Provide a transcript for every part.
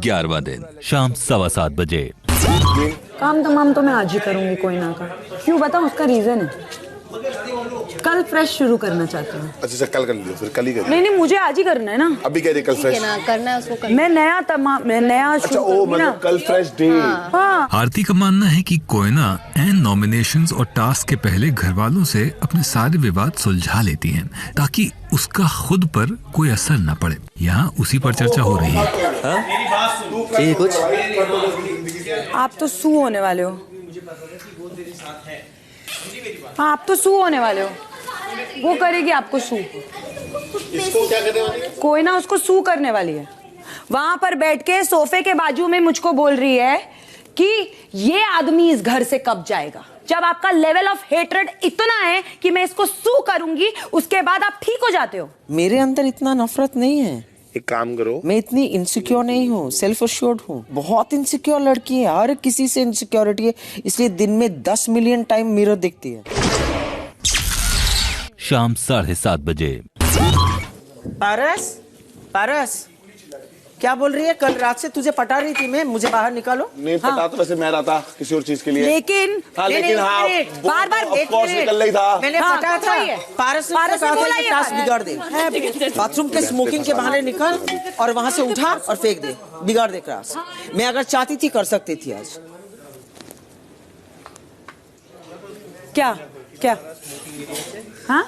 11वां दिन शाम 7:15 बजे। काम तमाम तो मैं आज ही करूंगी कोई ना का। क्यों बताऊं, उसका रीजन है। कल फ्रेश शुरू करना चाहती हूँ। अच्छा कल कर लियो, फिर कल ही कर। नहीं मुझे आज ही करना है ना। अभी कह रही कल फ्रेश करना है उसको। मैं नया अच्छा ओ मतलब कल फ्रेश डे। हाँ। आरती का मानना है कि कोयना एन नॉमिनेशंस और टास्क के पहले घर वालों से अपने सारे विवाद सुलझा लेती हैं ताकि उसका खुद पर कोई असर न पड़े। यहाँ उसी पर चर्चा हो रही है। ये कुछ आप तो सू होने वाले हो। हाँ आप तो सू होने वाले हो। वो करेगी आपको सू। इसको क्या करने वाली है? कोई ना उसको सू करने वाली है। वहां पर बैठ के सोफे के बाजू में मुझको बोल रही है कि ये आदमी इस घर से कब जाएगा। जब आपका लेवल ऑफ हेट्रेड इतना है कि मैं इसको सू करूंगी, उसके बाद आप ठीक हो जाते हो। मेरे अंदर इतना नफरत नहीं है। एक काम करो, मैं इतनी इनसिक्योर नहीं हूँ, सेल्फ अश्योर्ड हूँ। बहुत इनसिक्योर लड़की है, हर किसी से इनसिक्योरिटी है, इसलिए दिन में 10 मिलियन टाइम मिरर देखती है। शाम 7:30 बजे। पारस क्या बोल रही है? कल रात से तुझे पटा रही थी मैं, मुझे बाहर निकालो। नहीं पता। हाँ। तो वैसे मैं रहा था किसी और चीज के लिए। लेकिन बार निकल रही था। मैंने पटा था। पारस ने कहा था ये टास्क बिगाड़ दे। बाथरूम के स्मोकिंग के बहाने निकल और वहां से उठा और फेंक दे, बिगाड़ दे क्लास। मैं अगर चाहती थी कर सकती थी आज। क्या हाँ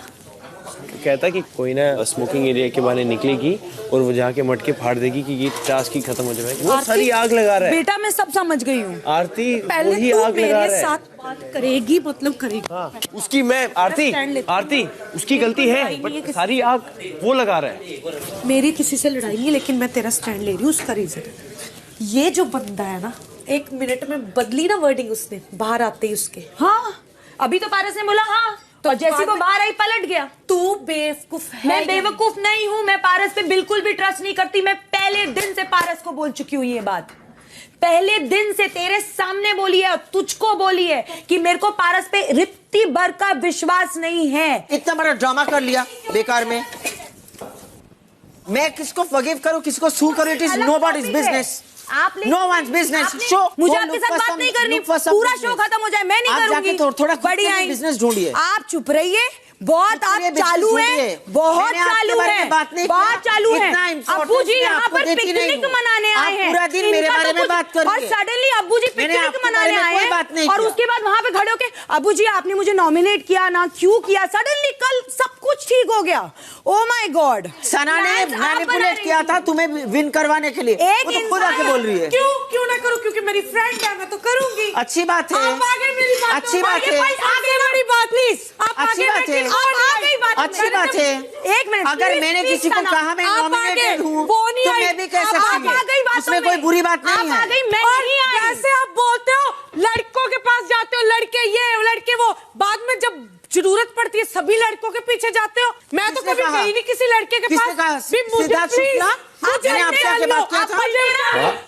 कहता कि कोई ना स्मोकिंग एरिया के बहाने निकलेगी और वो जाके मटके फाड़ देगी कि ये टास्क ही खत्म हो जाएगा। वो सारी आग लगा रहा है। बेटा मैं सब समझ गई हूँ। आरती पहले वही तू आग लगा मेरे रहा है। साथ बात करेगी, मतलब करेगी। हाँ, उसकी मैं आरती उसकी गलती है, बट सारी आग वो लगा रहा है। मेरी किसी से लड़ाई नहीं, लेकिन मैं तेरा स्टैंड ले रही हूँ। उसका रीजन ये जो बंदा है ना, 1 मिनट में बदली ना वर्डिंग उसने बाहर आते ही उसके। हाँ अभी तो पारस ने बोला हाँ, तो जैसे वो बाहर आई पलट गया। तू बेवकूफ है। मैं बेवकूफ नहीं हूँ। मैं पारस पे बिल्कुल भी ट्रस्ट नहीं करती। मैं पहले दिन से पारस को बोल चुकी हूँ ये बात। पहले दिन से तेरे सामने बोली है और तुझको बोली है कि मेरे को पारस पे रित्ती भर का विश्वास नहीं है। इतना बड़ा ड्रामा कर लिया बेकार में। मैं किसको फॉरगिव करूं, किसको सू करूं, it is nobody's business. No one's business. शो मुझे आपके साथ बात नहीं करनी। पूरा शो खत्म हो जाए मैं नहीं करूंगी। थोड़ा बढ़िया बिजनेस ढूंढिए। आप चुप रहिए। बहुत आप चालू है, बहुत चालू है, बहुत चालू है। अब्बू जी यहाँ पर पिकनिक मनाने आए हैं। पूरा दिन मेरे बारे में बात कर रही है। और सडनली अब्बू जी पिकनिक मनाने आए हैं और उसके बाद वहाँ पे खड़े होके अब्बू जी आपने मुझे नॉमिनेट किया ना, क्यों किया? सडनली कल सब कुछ ठीक हो गया। Oh my God. सना ने मैनिपुलेट किया था तुम्हें विन करवाने के लिए। वो तो खुद आके बोल रही है। क्यों ना करूं? क्योंकि मेरी फ्रेंड है, मैं तो करूंगी। अच्छी बात है। आप आगे मेरी बात, अच्छी बात है। आगे मेरी बात प्लीज। अच्छी बात है। अच्छी बात है। एक मिनट, अगर मैंने किसी को कहा मैं नॉमिनेटेड हूँ तो मैं भी कह सकती हूँ, उसमें कोई बुरी बात नहीं है। कैसे आप बोलते हो? लड़कों के पास जाते हो, लड़के ये लड़के वो, बाद में जब जरूरत पड़ती है सभी लड़कों के पीछे जाते हो। मैं तो कभी गई नहीं किसी लड़के के पास। मैंने आपसे आके बात किया था।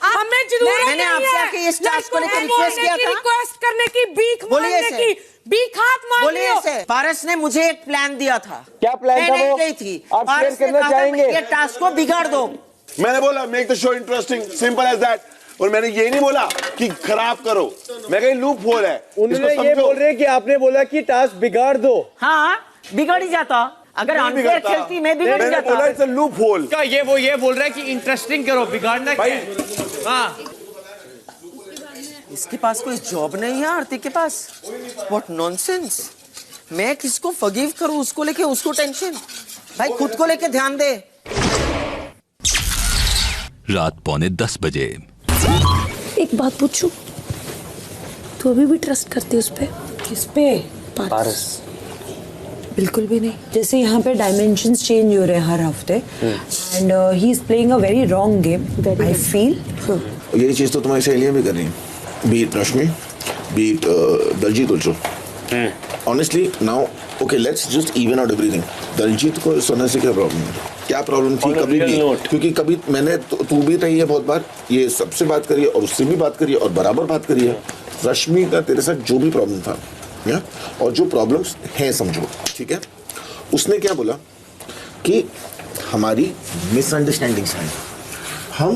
हमें जरूरत मैंने आपसे आके इस टास्क को लेकर रिक्वेस्ट किया था। रिक्वेस्ट करने की, भीख मांगने की, भीख हाथ मांगने की। पारस ने मुझे एक प्लान दिया था। क्या प्लान था वो? गई थी। आप शेयर करना चाहेंगे? ये टास्क को बिगाड़ दो। मैंने बोला make the show interesting, simple as that. और मैंने ये नहीं बोला कि खराब करो। मैं कहीं लूप होल है। उन्होंने ये बोल रहे कि आपने बोला कि टास्क बिगाड़ दो। हाँ बिगड़ ही जाता। अगर अनफेयर खेलती मैं बिगड़ ही जाता। It's a loop hole. क्या ये बोल रहा है कि इंटरेस्टिंग करो, बिगाड़ना क्या है? हाँ इसके पास कोई जॉब नहीं है आरती के पास। What nonsense. मैं किसको फॉरगिव करूं, उसको लेके उसको टेंशन। भाई खुद को लेके ध्यान दे। रात 9:45 बजे। एक बात पूछूं, तू अभी भी ट्रस्ट करती है उस पे? किस पे? पारस। बिल्कुल भी नहीं। जैसे यहाँ पे डायमेंशंस चेंज हो रहे हैं हर हफ्ते and he is playing a very wrong game I feel. यही चीज तो तुम्हारी सहेलियां भी कर रही हैं। Beat Rashmi, beat Daljit also. Honestly now okay let's just even out everything. Daljit को सोने से क्या प्रॉब्लम है? क्या प्रॉब्लम थी कभी भी? क्योंकि कभी मैंने तू भी रही है बहुत बार, ये सबसे बात करी है और उससे भी बात करी है और बराबर बात करी है। रश्मि का तेरे साथ जो भी प्रॉब्लम था या और जो प्रॉब्लम्स हैं समझो, ठीक है, उसने क्या बोला कि हमारी मिसअंडरस्टैंडिंग्स हैं, हम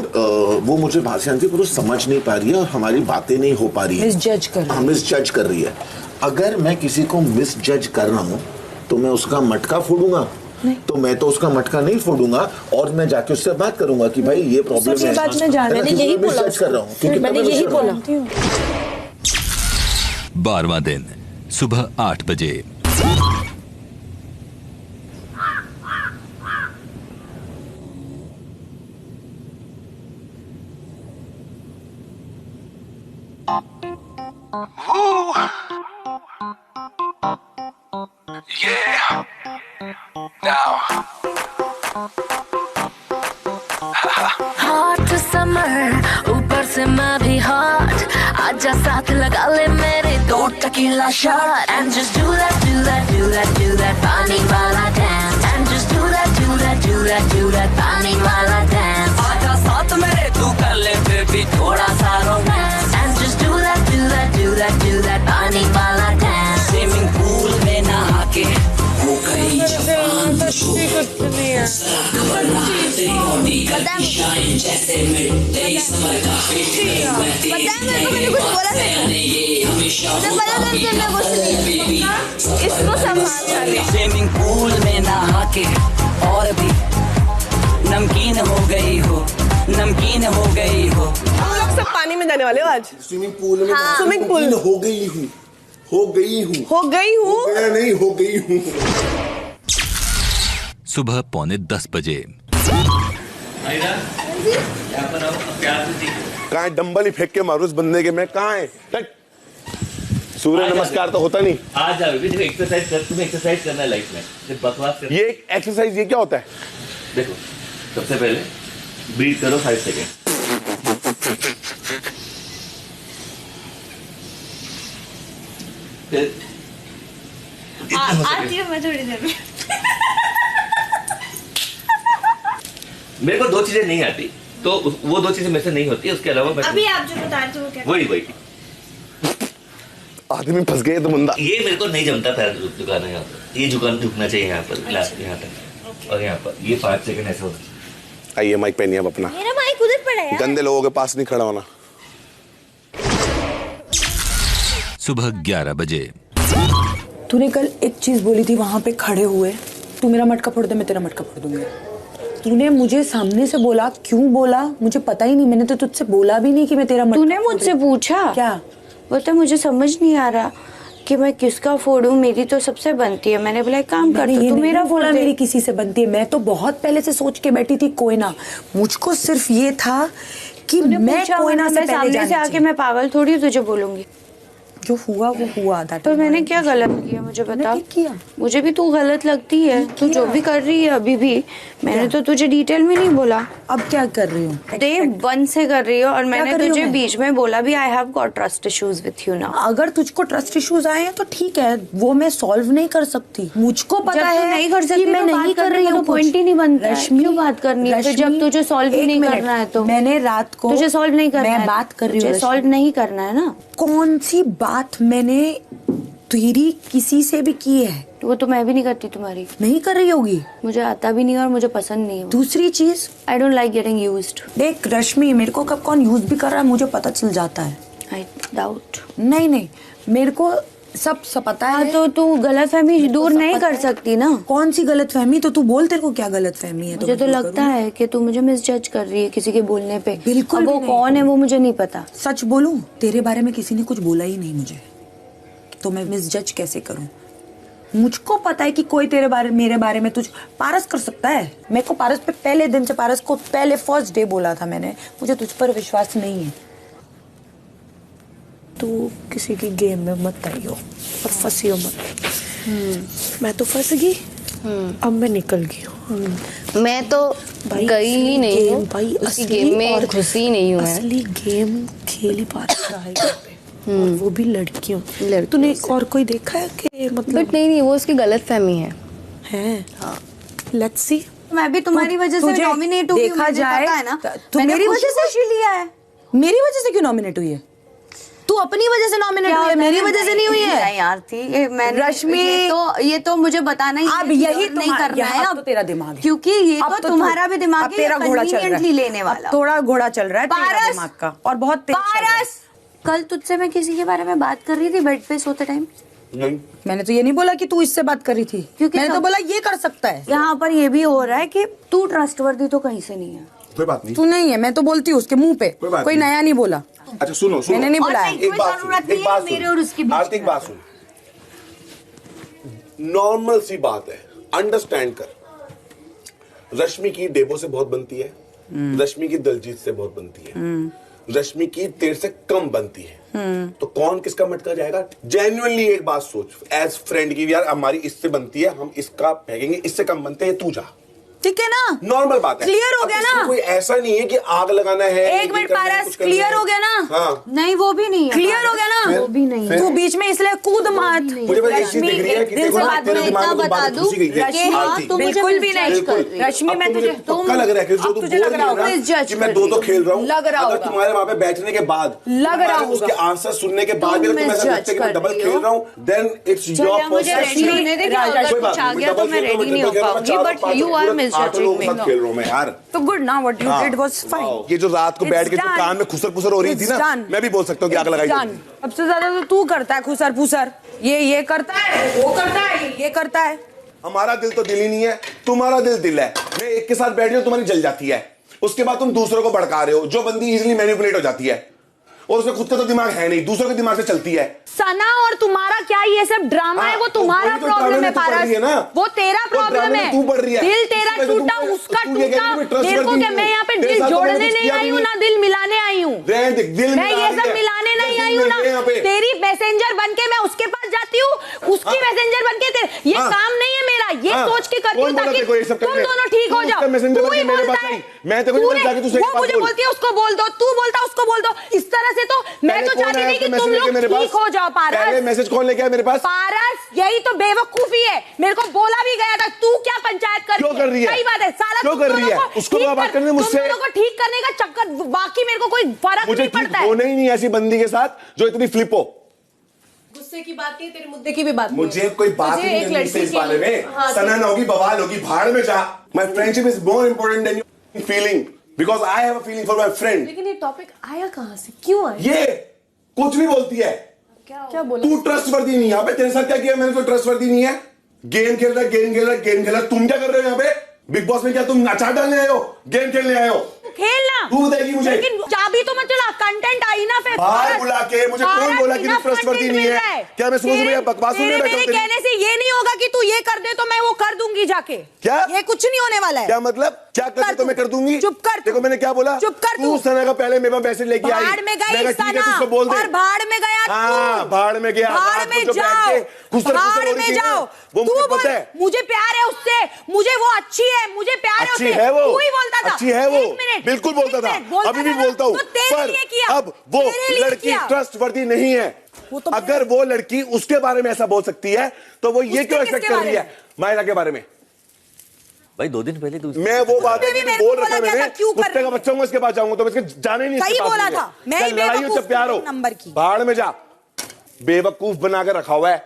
वो मुझे भाषा आती है पर वो समझ नहीं पा रही है और हमारी बातें नहीं हो पा रही है। मिसजज कर रही है। मिस जज कर रही है। अगर मैं किसी को मिस जज कर रहा हूँ तो मैं उसका मटका फोड़ूंगा? तो मैं तो उसका मटका नहीं फोड़ूंगा और मैं जाके उससे बात करूंगा कि भाई ये प्रॉब्लम है। मैंने यही बोला, कर रहा हूँ, मैंने यही बोला। 12वां दिन सुबह 8 बजे। हॉट समर ऊपर से मैं भी हॉट, आजा साथ लगा ले मेरे 2 tequila shot and just do that do that do that do that पानी वाला dance and just do that do that do that do that पानी वाला डांस। आजा साथ मेरे तू कर ले बेबी थोड़ा सा romance and just do that do that do that do that पानी वाला डांस। स्विमिंग पूल में नहा के हो गई जवान इसको स्विमिंग पूल में नहा के और भी नमकीन हो गई हो, नमकीन हो गई हो। हम लोग सब पानी में जाने वाले हो आज। स्विमिंग पूल में स्विमिंग पूल हो गई हूँ, हो गई हूँ, हो गई हूँ, नहीं हो गई हूँ। सुबह 9:45 बजे। कहाँ है? डंबल ही फेंक के मारू इस बंदे के। मैं कहाँ है? सूर्य नमस्कार तो होता नहीं। आज एक्सरसाइज कर, तुम्हें एक्सरसाइज करना है लाइफ में, सिर्फ बकवास कर। ये एक्सरसाइज ये क्या होता है? देखो, सबसे पहले ब्रीथ करो 5 सेकेंड। आती हूँ मैं थोड़ी देर में। मेरे को 2 चीजें नहीं आती, तो वो 2 चीजें मेरे से नहीं होती, उसके अलावा मैं अभी आप जो बता रहे थे वो क्या? वही आदमी फंस गए तो बंदा। ये मेरे को नहीं जमता पैर झुकाना। यहाँ पर ये झुकना चाहिए, यहाँ पर ग्लास यहाँ तक और यहाँ पर ये 5 सेकंड ऐसा होता है। आइए माइक पहनिए अब अपना। मेरा माइक उधर पड़ा है। गंदे लोगों के पास नहीं खड़ा होना। सुबह 11 बजे। तूने कल एक चीज बोली थी वहां पे खड़े हुए, तू मेरा मटका फोड़ दे मैं तेरा मटका फोड़ दूंगी। तूने मुझे सामने से बोला, क्यों बोला मुझे पता ही नहीं। मैंने तो तुझसे बोला भी नहीं कि मैं तेरा मटका। तूने मुझसे पूछा क्या? वो तो मुझे समझ नहीं आ रहा कि मैं किसका फोड़ूं, मेरी तो सबसे बनती है। मैंने बोला एक काम कर, तू मेरा बोला मेरी किसी से बनती है। मैं तो बहुत पहले से सोच के बैठी थी कोयना। मुझको सिर्फ ये था कि मैं कोयना से पहले सामने से आके मैं पागल थोड़ी तुझे बोलूंगी। जो हुआ वो हुआ। तो मैंने क्या गलत किया मुझे बता। किया मुझे भी तू गलत लगती है। तू जो भी कर रही है अभी भी, मैंने तो तुझे डिटेल में नहीं बोला। अब क्या कर रही हूँ? डे 1 से कर रही हो और मैंने तुझे बीच में बोला भी I have got trust issues with you now. अगर तुझको ट्रस्ट इश्यूज आए हैं तो ठीक है, वो मैं सॉल्व नहीं कर सकती। मुझको पता है नहीं कर सकती, मैं नहीं कर रही हूँ। पॉइंट ही नहीं बनता। क्यों बात करनी है फिर जब तुझे सॉल्व ही नहीं करना है? तो मैंने रात को तुझे सॉल्व नहीं करना है। मैं बात कर रही हूँ, सॉल्व नहीं करना है ना। कौन सी बात मैंने तेरी किसी से भी की है? वो तो मैं भी नहीं करती तुम्हारी। नहीं कर रही होगी। मुझे आता भी नहीं और मुझे पसंद नहीं है। दूसरी चीज, I don't like getting used. देख रश्मि, मेरे को कब कौन यूज भी कर रहा है मुझे पता चल जाता है। I doubt. नहीं मेरे को सब पता है। तो तू गलतफहमी दूर नहीं कर सकती ना। कौन सी गलतफहमी? तो तू बोल, तेरे को क्या गलतफहमी है? मुझे तो लगता है कि तू मुझे मिसजज कर रही है किसी के बोलने पे। बिल्कुल। वो कौन है वो मुझे नहीं पता। सच बोलूं, तेरे बारे में किसी ने कुछ बोला ही नहीं मुझे, तो मैं मिसजज कैसे करूं? मुझको पता है कि कोई तेरे बारे मेरे बारे में तुझ पारस कर सकता है। मेरे को पारस पे पहले दिन से, पारस को पहले फर्स्ट डे बोला था मैंने, मुझे तुझ पर विश्वास नहीं है। तू किसी की गेम में मत आइयो और फंसियो मत। मैं तो फंस गई, अब मैं निकल गई हूँ। मैं तो गई ही नहीं हूँ भाई, उसकी गेम में घुसी नहीं हूँ। असली गेम खेल ही पा रहा है और वो भी लड़कियों। तूने और कोई देखा है कि मतलब? बट नहीं वो उसकी गलतफहमी है। हाँ, लेट्स सी। मैं भी तुम्हारी वजह से नॉमिनेट हुई। देखा जाए है ना, तू मेरी वजह से लिया है। मेरी वजह से क्यों नॉमिनेट हुई है? तू अपनी वजह से नॉमिनेट हुई है, मेरी वजह से नहीं हुई है यार थी ये मैंने रश्मि ये तो मुझे बताना ही अब यही नहीं करना है अब तो तेरा दिमाग है, क्योंकि ये तो तुम्हारा भी दिमाग है, तेरा घोड़ा चल रहा है लेने वाला थोड़ा घोड़ा चल रहा है तेरा दिमाग का और बहुत तेज चल रहा है। कल तुझसे मैं किसी के बारे में बात कर रही थी बेड पे सोते टाइम। नहीं मैंने तो ये नहीं बोला कि तू इससे बात कर रही थी, क्योंकि मैंने तो बोला ये कर सकता है। यहाँ पर ये भी हो रहा है कि तू ट्रस्टवर्दी तो कहीं से नहीं है। कोई बात नहीं, तू नहीं है, मैं तो बोलती हूँ उसके मुंह पे, कोई नया नहीं बोला। अच्छा सुनो सुनो, मैंने नहीं बुलाया। एक बात सुन, एक बात सुन आरती, एक बात सुन, नॉर्मल सी बात है, अंडरस्टैंड कर। रश्मि की डेबो से बहुत बनती है, रश्मि की दलजीत से बहुत बनती है, रश्मि की तेरे से कम बनती है, तो कौन किसका मटका जाएगा? जेन्युइनली एक बात सोच, एज फ्रेंड की, यार हमारी इससे बनती है, हम इसका फेंकेंगे, इससे कम बनते हैं, तू जा, ठीक है ना, नॉर्मल बात है, क्लियर हो गया ना। कोई ऐसा नहीं है कि आग लगाना है। एक मिनट पारस, क्लियर हो गया ना? हाँ नहीं वो भी नहीं है, क्लियर हो गया ना, वो भी नहीं है। तू बीच में इसलिए कूद मत। मुझे बस एक चीज दिख रही है कि दिल से बात में इतना बता दूं कि हाँ तुम मुझे बिल्कुल भी नहीं रश्मि, मैं तुझे पक्का लग रहा है कि जो तू बोल रही है ना कि मैं दो खेल रहा हूँ, लग रहा अगर होगा, तुम्हारे वहाँ पे बैठने के बाद लग रहा होगा, उसके आंसर सुनने के बाद अगर तुम ऐसा लगता है कि मैं डबल खेल रहा हूँ, देन इट्स योर पर्सपेक्टिव। खेल रहा हूँ मैं यार, तो गुड ना, what you did was fine. ये जो रात को बैठ के जो कान में खुसर पुसर हो रही थी ना, मैं भी बोल सकता हूँ कि आग लगाई। सबसे ज्यादा तो तू करता है खुसर पुसर, ये करता है, वो करता है, ये करता है। हमारा दिल तो दिल ही नहीं है, तुम्हारा दिल दिल है। मैं एक के साथ बैठ रही हूँ, तुम्हारी जल जाती है, उसके बाद तुम दूसरों को भड़का रहे हो। जो बंदी इजीली मैनिपुलेट हो जाती है और उसका खुद का तो दिमाग है नहीं, दूसरों के दिमाग से चलती है। सना और तुम्हारा क्या ये सब ड्रामा है? वो तुम्हारा प्रॉब्लम है पारस, वो तेरा प्रॉब्लम है। दिल तेरा टूटा, उसका टूटा। मेरे को क्या, मैं यहाँ पे दिल जोड़ने नहीं आई हूँ ना दिल मिलाने आई हूँ। मैं ये सब मिलाने नहीं आई हूँ ना। तेरी मैसेंजर बन के मैं उसके पास जाती हूँ, उसकी मैसेंजर बन के ये काम नहीं है मेरा, ये सोच के करती हूँ ताकि तुम दोनों ठीक हो जाओ। तू ही बोलता है, वो मुझे बोलती है उसको बोल दो, तू बोलता उसको बोल दो। इस तरह से तो मैं तो चाहती थी कि तुम लोग ठीक हो जाओ। पहले मैसेज कौन लेके आया मेरे पास? पारस, यही तो बेवकूफी है। मेरे को बोला भी गया था, तू क्या पंचायत कर रही है? सही बात है, साला क्यों कर रही है? उसको बात करने मुझसे, तुम लोगों को ठीक करने का चक्कर, बाकी मेरे को कोई फर्क नहीं पड़ता है। होना ही नहीं ऐसी बंदी के साथ जो इतनी फ्लिप हो। गुस्से की बात नहीं, तेरे मुद्दे की भी बात नहीं। मुझे कोई बात नहीं करनी इस बारे में। सनन होगी, बवाल होगी, भाड़ में जा। My friendship is more important than your feeling, because I have a feeling for my friend. लेकिन ये टॉपिक आया कहां से, क्यों आया? ये कुछ भी बोलती है। क्या बोला? तू ट्रस्टवर्दी नहीं। यहाँ पे तेरे साथ क्या किया मैंने? कोई ट्रस्टवर्दी नहीं है। गेम खेल रहा, गेम खेल रहा, गेम खेल रहा। तुम क्या कर रहे हो यहाँ पे? बिग बॉस में क्या तुम अचार डालने आए हो? गेम खेलने आए हो? खेलना तू बताएगी मुझे। लेकिन चाबी तो मत चला, कंटेंट आई ना फिर। बाहर बुला के मुझे कौन बोला कि तू ट्रस्टवर्दी नहीं है? क्या मैं सुबह सुबह बकवास सुनने बैठा हूं? कहने से ये नहीं होगा कि तू ये कर दे तो मैं वो कर दूंगी जाके। क्या? ये कुछ नहीं होने वाला है। क्या मतलब? क्या कर दे तो मैं कर दूंगी? चुप कर। देखो मैंने क्या बोला? चुप कर। तू सना का पहले मेरे पास मैसेज लेके आई। भाड़ में गई सना उसको बोल दे। और भाड़ में गया तू। हाँ, भाड़ में गया। भाड़ में जाओ, भाड़ में जाओ। तू बोल, मुझे प्यार है उससे, मुझे वो अच्छी है, मुझे प्यार है उससे। तू ही बोलता था। अच्छी है वो, बिल्कुल बोलता था, अभी भी बोलता हूँ। पर अब वो लड़की ट्रस्टवर्दी नहीं है। अगर वो लड़की उसके बारे में ऐसा बोल सकती है तो वो ये क्यों एक्सपेक्ट कर रही है मायरा के बारे में? भाई 2 दिन पहले मैं वो बात बोल रखा मैंने, कुत्ते का बच्चा हूँ इसके पास जाऊंगा तो इसके जाने नहीं। सही बोला था मैं, लड़ाई हो प्यार हो, नंबर की भाड़ में जा। बेवकूफ बनाकर रखा हुआ है,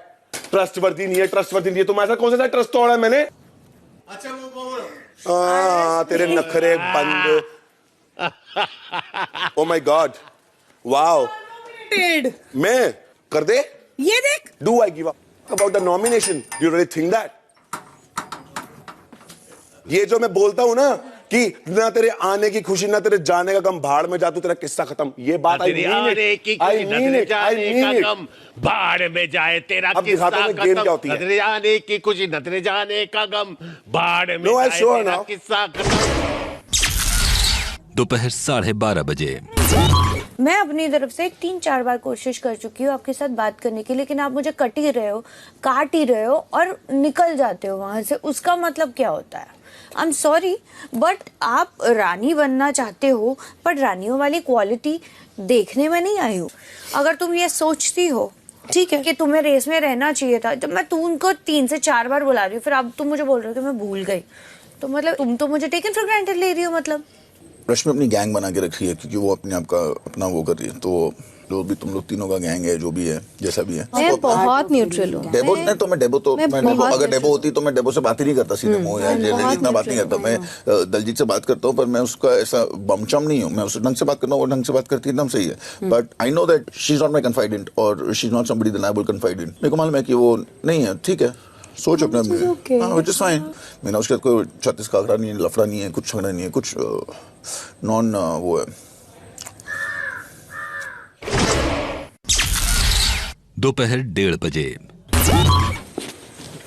ट्रस्टवर्दी नहीं है, ट्रस्टवर्दी नहीं है। तुम्हारे साथ कौन सा ट्रस्ट तोड़ा है मैंने? अच्छा वो तेरे नखरे बंद। Oh my God, wow. मैं कर दे ये देख। Do I give up about the nomination? You really think that? ये जो मैं बोलता हूं ना कि ना तेरे आने की खुशी ना तेरे जाने का गम, भाड़ में जा तू, तेरा किस्सा खत्म। ये बात आई भाड़ में जाए तेरा किस्सा खत्म। नजरे आने की खुशी नजरे जाने का गम, भाड़ में जाए तेरा किस्सा खत्म। दोपहर 12:30 बजे। मैं अपनी तरफ से 3-4 बार कोशिश कर चुकी हूँ आपके साथ बात करने की, लेकिन आप मुझे कट ही रहे हो, काट ही रहे हो और निकल जाते हो वहां से। उसका मतलब क्या होता है? आई एम सॉरी बट आप रानी बनना चाहते हो, पर रानियों वाली क्वालिटी देखने में नहीं आई हूँ। अगर तुम ये सोचती हो ठीक है कि तुम्हें रेस में रहना चाहिए था, जब मैं तुमको 3 से 4 बार बुला रही हूँ, फिर अब तुम मुझे बोल रहे हो कि मैं भूल गई, तो मतलब तुम तो मुझे टेकन फॉर ग्रांटेड ले रही हो। मतलब रश्मि अपनी गैंग बना के रख रही है क्योंकि वो अपने आप का अपना वो कर रही है, तो जो भी तुम लोग तीनों का गैंग है, जो भी है, जैसा भी है। मैं बहुत न्यूट्रल हूँ। डेबो नहीं तो मैं डेबो अगर डेबो होती तो मैं डेबो से बात ही नहीं करता सीधे मुंह या इतना बात नहीं करता। मैं दलजीत से बात करता हूँ, पर मैं उसका ऐसा बमचम नहीं हूँ। मैं उससे ढंग से बात करता हूँ, वो ढंग से बात करती है, एकदम सही है। But I know that she is not my confidant और she is not somebody that I will confide in. मेरे को मालूम है कि वो नहीं है, ठीक है, सोच अपने में, व्हिच इज फाइन। मैंने उसके बाद कोई 36 का आंकड़ा नहीं है, लफड़ा नहीं है, कुछ झगड़ा नहीं है, कुछ नॉन वो है। दोपहर 1:30 बजे।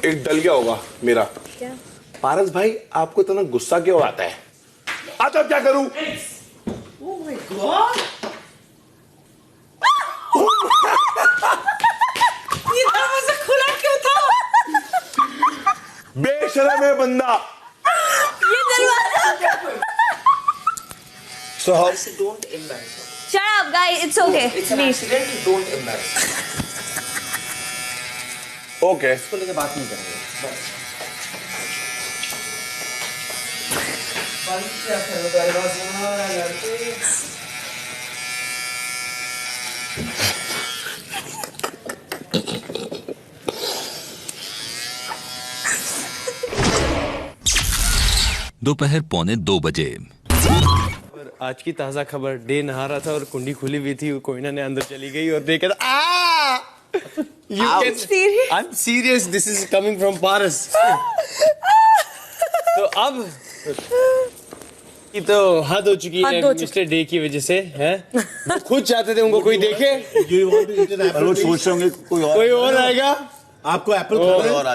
एक डल गया होगा मेरा। क्या? पारस भाई, आपको इतना गुस्सा क्यों आता है? आज अब क्या करूं? Oh my God! ये दरवाजा खुला क्यों था? बेशरम है बंदा। ये दरवाजा। So how? Don't embarrass. Shut up, guys. It's okay. It's an accident. Don't embarrass. Okay. इसको लेके बात नहीं करेंगे। दोपहर 1:45 बजे। आज की ताजा खबर, डे नहा रहा था और कुंडी खुली हुई थी, कोयना ने अंदर चली गई और देखा I'm serious, this is coming from Paras. तो अब ये तो हद हो चुकी है मिस्टर डे की वजह से, हैं? वो खुद चाहते थे उनको कोई देखे। वो सोच रहे होंगे कोई और आएगा, आपको एप्पल कोई और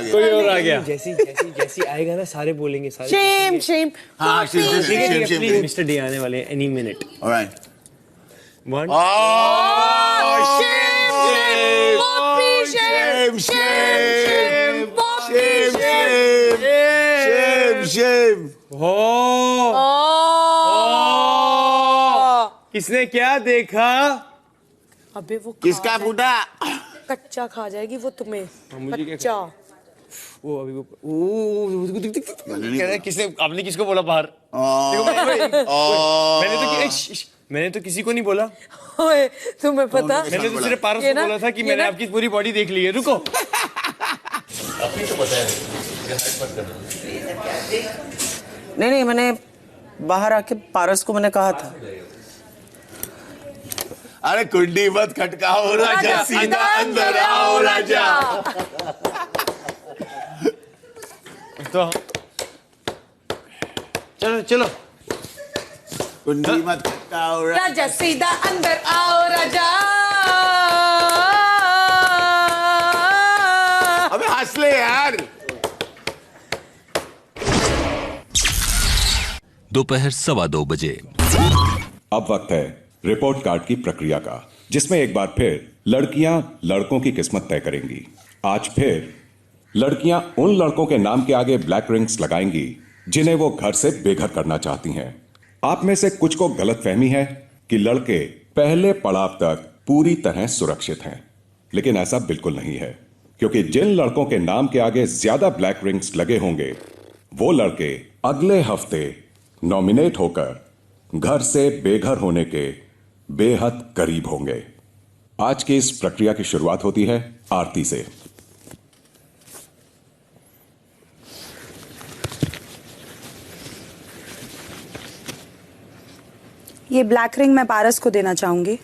आ गया। जैसी आएगा ना, सारे बोलेंगे, सारे Shame, shame. हाँ, प्लीज मिस्टर डे आने वाले हैं any minute. Alright. One. Shame. किसने क्या देखा? अबे वो किसका फूटा? कच्चा खा जाएगी वो तुम्हें। मुझे क्या? कच्चा। वो अभी कह रहा है किसने, आपने किसको बोला बाहर? मैंने तो किसी को नहीं बोला। ओए, तुम्हें पता? मैंने तो सिर्फ पारस को बोला था कि मैंने आपकी पूरी बॉडी देख ली है। रुको। अपनी तो बताया नहीं, मैंने बाहर आके पारस को मैंने कहा था। अरे कुंडी मत खटकाओ राजा, सीधा अंदर आओ राजा। तो चलो कुंडी मत खटकाओ राजा, सीधा अंदर आओ राजा। अबे हंस ले यार। दोपहर 2:15 बजे। अब वक्त है रिपोर्ट कार्ड की प्रक्रिया का, जिसमें एक बार फिर लड़कियां लड़कों की किस्मत तय करेंगी। आज फिर लड़कियां उन लड़कों के नाम के आगे ब्लैक रिंग्स लगाएंगी जिन्हें वो घर से बेघर करना चाहती हैं। आप में से कुछ को गलतफहमी है कि लड़के पहले पड़ाव तक पूरी तरह सुरक्षित हैं, लेकिन ऐसा बिल्कुल नहीं है, क्योंकि जिन लड़कों के नाम के आगे ज्यादा ब्लैक रिंग्स लगे होंगे वो लड़के अगले हफ्ते नॉमिनेट होकर घर से बेघर होने के बेहद करीब होंगे। आज की इस प्रक्रिया की शुरुआत होती है आरती से। ये ब्लैक रिंग मैं पारस को देना चाहूँगी,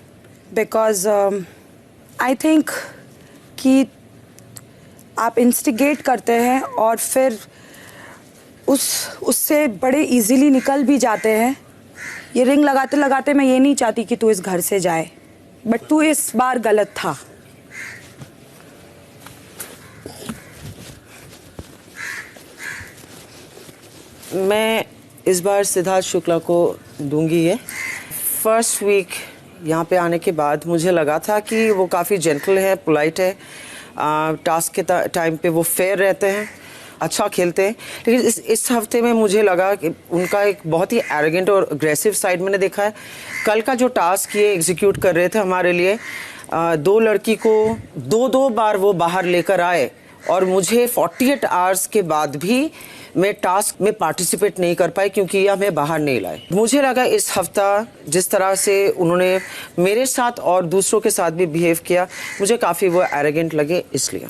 बिकॉज आई थिंक कि आप इंस्टिगेट करते हैं और फिर उससे बड़े इजीली निकल भी जाते हैं। ये रिंग लगाते लगाते मैं ये नहीं चाहती कि तू इस घर से जाए, बट तू इस बार गलत था। मैं इस बार सिद्धार्थ शुक्ला को दूंगी ये। फर्स्ट वीक यहाँ पे आने के बाद मुझे लगा था कि वो काफ़ी जेंटल है, पोलाइट है, टास्क के टाइम पे वो फेयर रहते हैं, अच्छा खेलते हैं। लेकिन इस हफ्ते में मुझे लगा कि उनका एक बहुत ही एरोगेंट और अग्रेसिव साइड मैंने देखा है। कल का जो टास्क ये एग्जीक्यूट कर रहे थे हमारे लिए, दो लड़की को दो बार वो बाहर लेकर आए और मुझे 48 आवर्स के बाद भी मैं टास्क में पार्टिसिपेट नहीं कर पाई क्योंकि ये हमें बाहर नहीं लाए। मुझे लगा इस हफ्ता जिस तरह से उन्होंने मेरे साथ और दूसरों के साथ भी बिहेव किया, मुझे काफ़ी वो एरोगेंट लगे, इसलिए।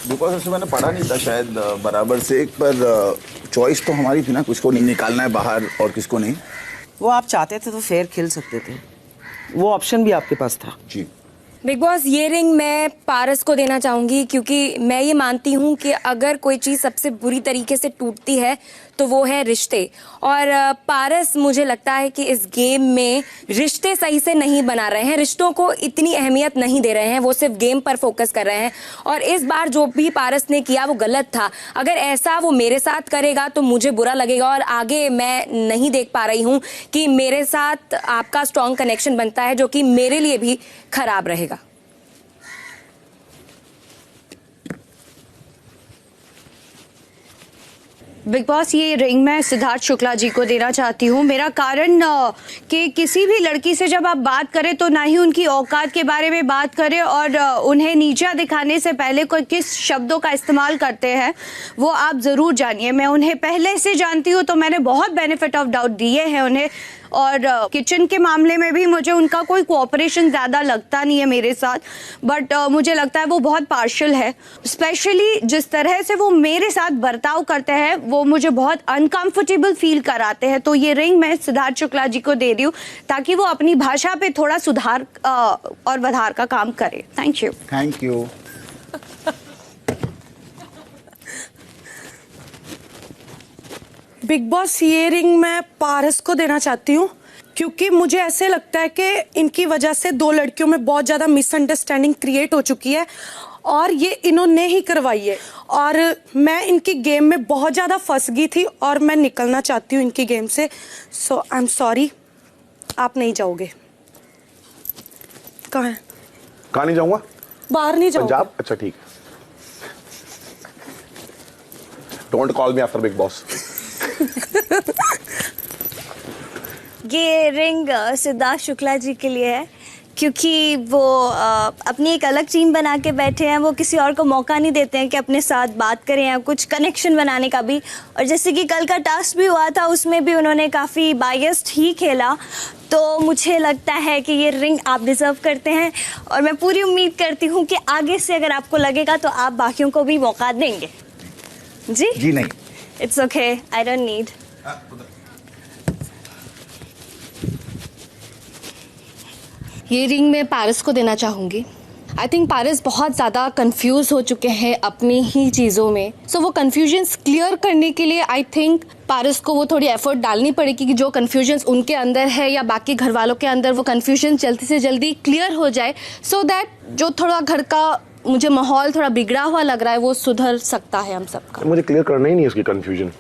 बिकॉज उसमें मैंने पढ़ा नहीं था शायद बराबर से, पर चॉइस तो हमारी थी ना, किसको नहीं निकालना है बाहर और किसको नहीं। वो आप चाहते थे तो फेयर खेल सकते थे, वो ऑप्शन भी आपके पास था। जी बिग बॉस, ये रिंग मैं पारस को देना चाहूँगी क्योंकि मैं ये मानती हूँ कि अगर कोई चीज़ सबसे बुरी तरीके से टूटती है तो वो है रिश्ते। और पारस, मुझे लगता है कि इस गेम में रिश्ते सही से नहीं बना रहे हैं, रिश्तों को इतनी अहमियत नहीं दे रहे हैं, वो सिर्फ गेम पर फोकस कर रहे हैं। और इस बार जो भी पारस ने किया वो गलत था। अगर ऐसा वो मेरे साथ करेगा तो मुझे बुरा लगेगा और आगे मैं नहीं देख पा रही हूँ कि मेरे साथ आपका स्ट्रॉन्ग कनेक्शन बनता है, जो कि मेरे लिए भी खराब रहेगा। बिग बॉस, ये रिंग मैं सिद्धार्थ शुक्ला जी को देना चाहती हूँ। मेरा कारण कि किसी भी लड़की से जब आप बात करें तो ना ही उनकी औकात के बारे में बात करें और उन्हें नीचा दिखाने से पहले कोई किस शब्दों का इस्तेमाल करते हैं वो आप ज़रूर जानिए। मैं उन्हें पहले से जानती हूँ तो मैंने बहुत बेनिफिट ऑफ डाउट दिए हैं उन्हें, और किचन के मामले में भी मुझे उनका कोई कोऑपरेशन ज़्यादा लगता नहीं है मेरे साथ, बट मुझे लगता है वो बहुत पार्शियल है। स्पेशली जिस तरह से वो मेरे साथ बर्ताव करते हैं वो मुझे बहुत अनकंफर्टेबल फील कराते हैं। तो ये रिंग मैं सिद्धार्थ शुक्ला जी को दे रही हूँ ताकि वो अपनी भाषा पे थोड़ा सुधार और वधार का काम करे। Thank you. Thank you. Big boss, ये रिंग मैं पारस को देना चाहती हूँ क्योंकि मुझे ऐसे लगता है कि इनकी वजह से दो लड़कियों में बहुत ज़्यादा मिसअंडरस्टैंडिंग क्रिएट हो चुकी है और ये इन्होंने ही करवाई है। और मैं इनकी गेम में बहुत ज़्यादा फंस गई थी और मैं निकलना चाहती हूँ इनकी गेम से। सो आई एम सॉरी, आप नहीं जाओगे। कहाँ है? कहाँ नहीं जाऊँगा? बाहर नहीं जाऊँगा। पंजाब? अच्छा ठीक है। Don't call me after big boss. ये रिंग सिद्धार्थ शुक्ला जी के लिए है क्योंकि वो अपनी एक अलग टीम बना के बैठे हैं। वो किसी और को मौका नहीं देते हैं कि अपने साथ बात करें या कुछ कनेक्शन बनाने का भी। और जैसे कि कल का टास्क भी हुआ था उसमें भी उन्होंने काफ़ी बायस्ड ही खेला। तो मुझे लगता है कि ये रिंग आप डिज़र्व करते हैं और मैं पूरी उम्मीद करती हूँ कि आगे से अगर आपको लगेगा तो आप बाकियों को भी मौका देंगे। जी नहीं, it's okay, I don't need. ये रिंग मैं पारस को देना चाहूँगी। आई थिंक पारस बहुत ज़्यादा कंफ्यूज हो चुके हैं अपनी ही चीज़ों में। सो वो कन्फ्यूजन्स क्लियर करने के लिए आई थिंक पारस को वो थोड़ी एफर्ट डालनी पड़ेगी कि जो कन्फ्यूजन्स उनके अंदर है या बाकी घर वालों के अंदर वो कन्फ्यूजन जल्दी से जल्दी क्लियर हो जाए, सो दैट जो थोड़ा घर का मुझे माहौल थोड़ा बिगड़ा हुआ लग रहा है वो सुधर सकता है हम सबका। मुझे क्लियर करना ही नहीं है उसकी कंफ्यूजन,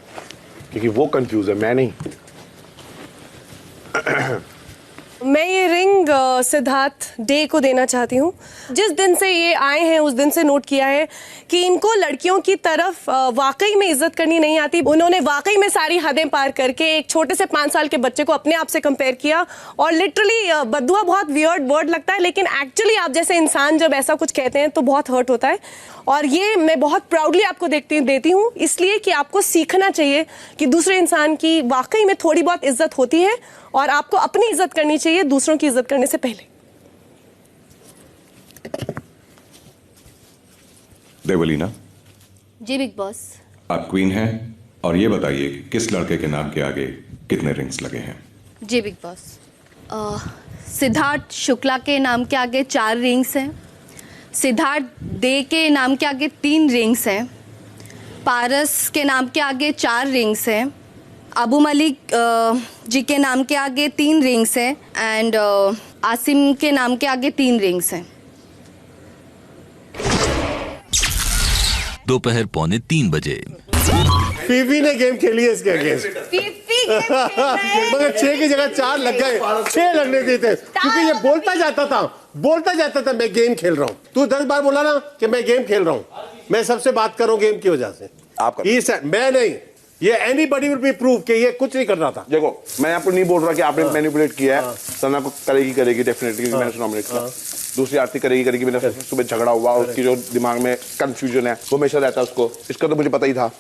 क्योंकि वो कंफ्यूज है, मैं नहीं। मैं ये रिंग सिद्धार्थ डे को देना चाहती हूँ। जिस दिन से ये आए हैं उस दिन से नोट किया है कि इनको लड़कियों की तरफ वाकई में इज्जत करनी नहीं आती। उन्होंने वाकई में सारी हदें पार करके एक छोटे से 5 साल के बच्चे को अपने आप से कंपेयर किया। और लिटरली बद्दुआ बहुत वियर्ड वर्ड लगता है, लेकिन एक्चुअली आप जैसे इंसान जब ऐसा कुछ कहते हैं तो बहुत हर्ट होता है। और ये मैं बहुत प्राउडली आपको देती हूँ इसलिए कि आपको सीखना चाहिए कि दूसरे इंसान की वाकई में थोड़ी बहुत इज्जत होती है और आपको अपनी इज्जत करनी चाहिए दूसरों की इज्जत करने से पहले। देवलीना जी बिग बॉस। आप क्वीन हैं और ये बताइए कि किस लड़के के नाम के आगे कितने रिंग्स लगे हैं? जी बिग बॉस, सिद्धार्थ शुक्ला के नाम के आगे 4 रिंग्स हैं, सिद्धार्थ दे के नाम के आगे 3 रिंग्स हैं, पारस के नाम के आगे 4 रिंग्स हैं, अबू मलिक जी के नाम के आगे 3 रिंग्स हैं एंड आसिम के नाम के आगे 3 रिंग्स हैं। दोपहर 2:45 बजे फीफी ने गेम खेली है इसके अगेंस्ट, मगर 6 की जगह 4 लग गए, 6 लगने देते क्योंकि ये बोलता जाता था मैं गेम खेल रहा हूँ। तू 10 बार बोला ना कि मैं गेम खेल रहा हूँ, मैं सबसे बात कर रहा हूँ गेम की वजह से। मैं नहीं, ये एनीबॉडी विल बी प्रूव कि ये कुछ नहीं कर रहा था। देखो मैं आपको नहीं बोल रहा कि आपने मैनिपुलेट किया है, सना को करेगी डेफिनेटली, मैंने नॉमिनेट किया। दूसरी आरती करेगी मेरे सुबह झगड़ा हुआ, उसकी जो दिमाग में कंफ्यूजन है वो हमेशा रहता है उसको, इसका तो मुझे पता ही था।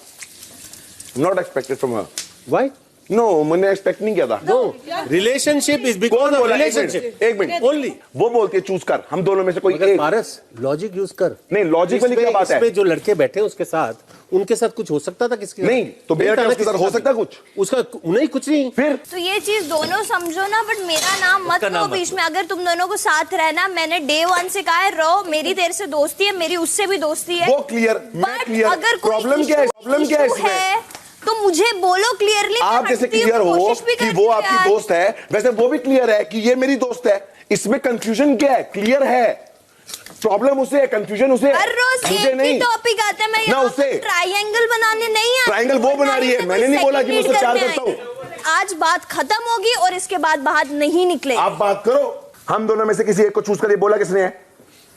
Not expected from her. Why? No, मैंने एक्सपेक्ट नहीं किया था। No, relationship is because of relationship. एक मिनट ओनली। वो बोलती है चूज कर, हम दोनों में से कोई एक। पारस, लॉजिक यूज कर। नहीं, लॉजिक वाली क्या बात है? इसमें जो लड़के बैठे उसके साथ, उनके साथ कुछ हो सकता था किसके नहीं, तो मेरा उसके साथ हो सकता कुछ, उसका नहीं, कुछ नहीं। फिर तो ये चीज दोनों समझो ना, बट मेरा नाम मत लो बीच में। अगर तुम दोनों को साथ रहना, मैंने डे 1 से कहा है रहो, मेरी तेरे से दोस्ती है, मेरी उससे भी दोस्ती है। वो क्लियर, मैं क्लियर। अगर प्रॉब्लम क्या है? प्रॉब्लम क्या है इसमें? तो मुझे बोलो क्लियरली। आप जैसे क्लियर हो कि वो आपकी दोस्त है, वैसे वो भी क्लियर है कि ये मेरी दोस्त है। इसमें कंफ्यूजन क्या है? क्लियर है, प्रॉब्लम उसे है, कंफ्यूजन उसे। हर रोज एक ही टॉपिक आता है, मैं यहाँ ट्रायंगल बनाने नहीं है। ट्रायंगल वो बना रही है, मैंने नहीं बोला कि मैं उससे प्यार करता हूँ। आज बात खत्म होगी और इसके बाद बात नहीं निकले। आप बात करो, हम दोनों में से किसी एक को चूज करिए। बोला किसने है?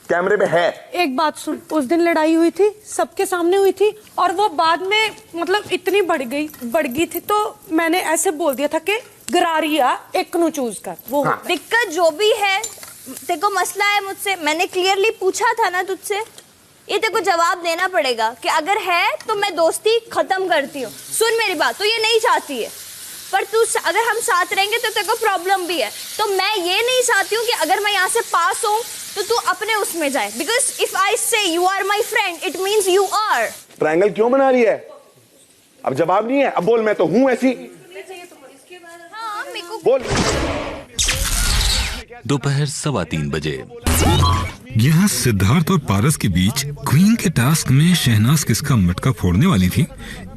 कैमरे पे है। एक बात सुन, उस दिन लड़ाई हुई थी, सबके सामने हुई थी, और वो बाद में मतलब इतनी बढ़ गई थी, तो मैंने ऐसे बोल दिया था कि गरारिया एक नु चूज कर। वो हाँ। दिक्कत जो भी है, तेरे को मसला है मुझसे, मैंने क्लियरली पूछा था ना तुझसे, ये तेरे को जवाब देना पड़ेगा कि अगर है तो मैं दोस्ती खत्म करती हूँ। सुन मेरी बात, तो ये नहीं चाहती है, पर तू अगर हम साथ रहेंगे तो तेरे को प्रॉब्लम भी है। तो मैं ये नहीं चाहती हूँ कि अगर मैं यहाँ से पास हूँ तो तू अपने उसमें जाए, because if I say you are my friend it means you are. Triangle क्यों बना रही है? अब जवाब नहीं है, अब बोल। मैं तो हूं ऐसी। हाँ, बोल। दोपहर 3:15 बजे यहाँ सिद्धार्थ और पारस के बीच क्वीन के टास्क में शहनाज किसका मटका फोड़ने वाली थी,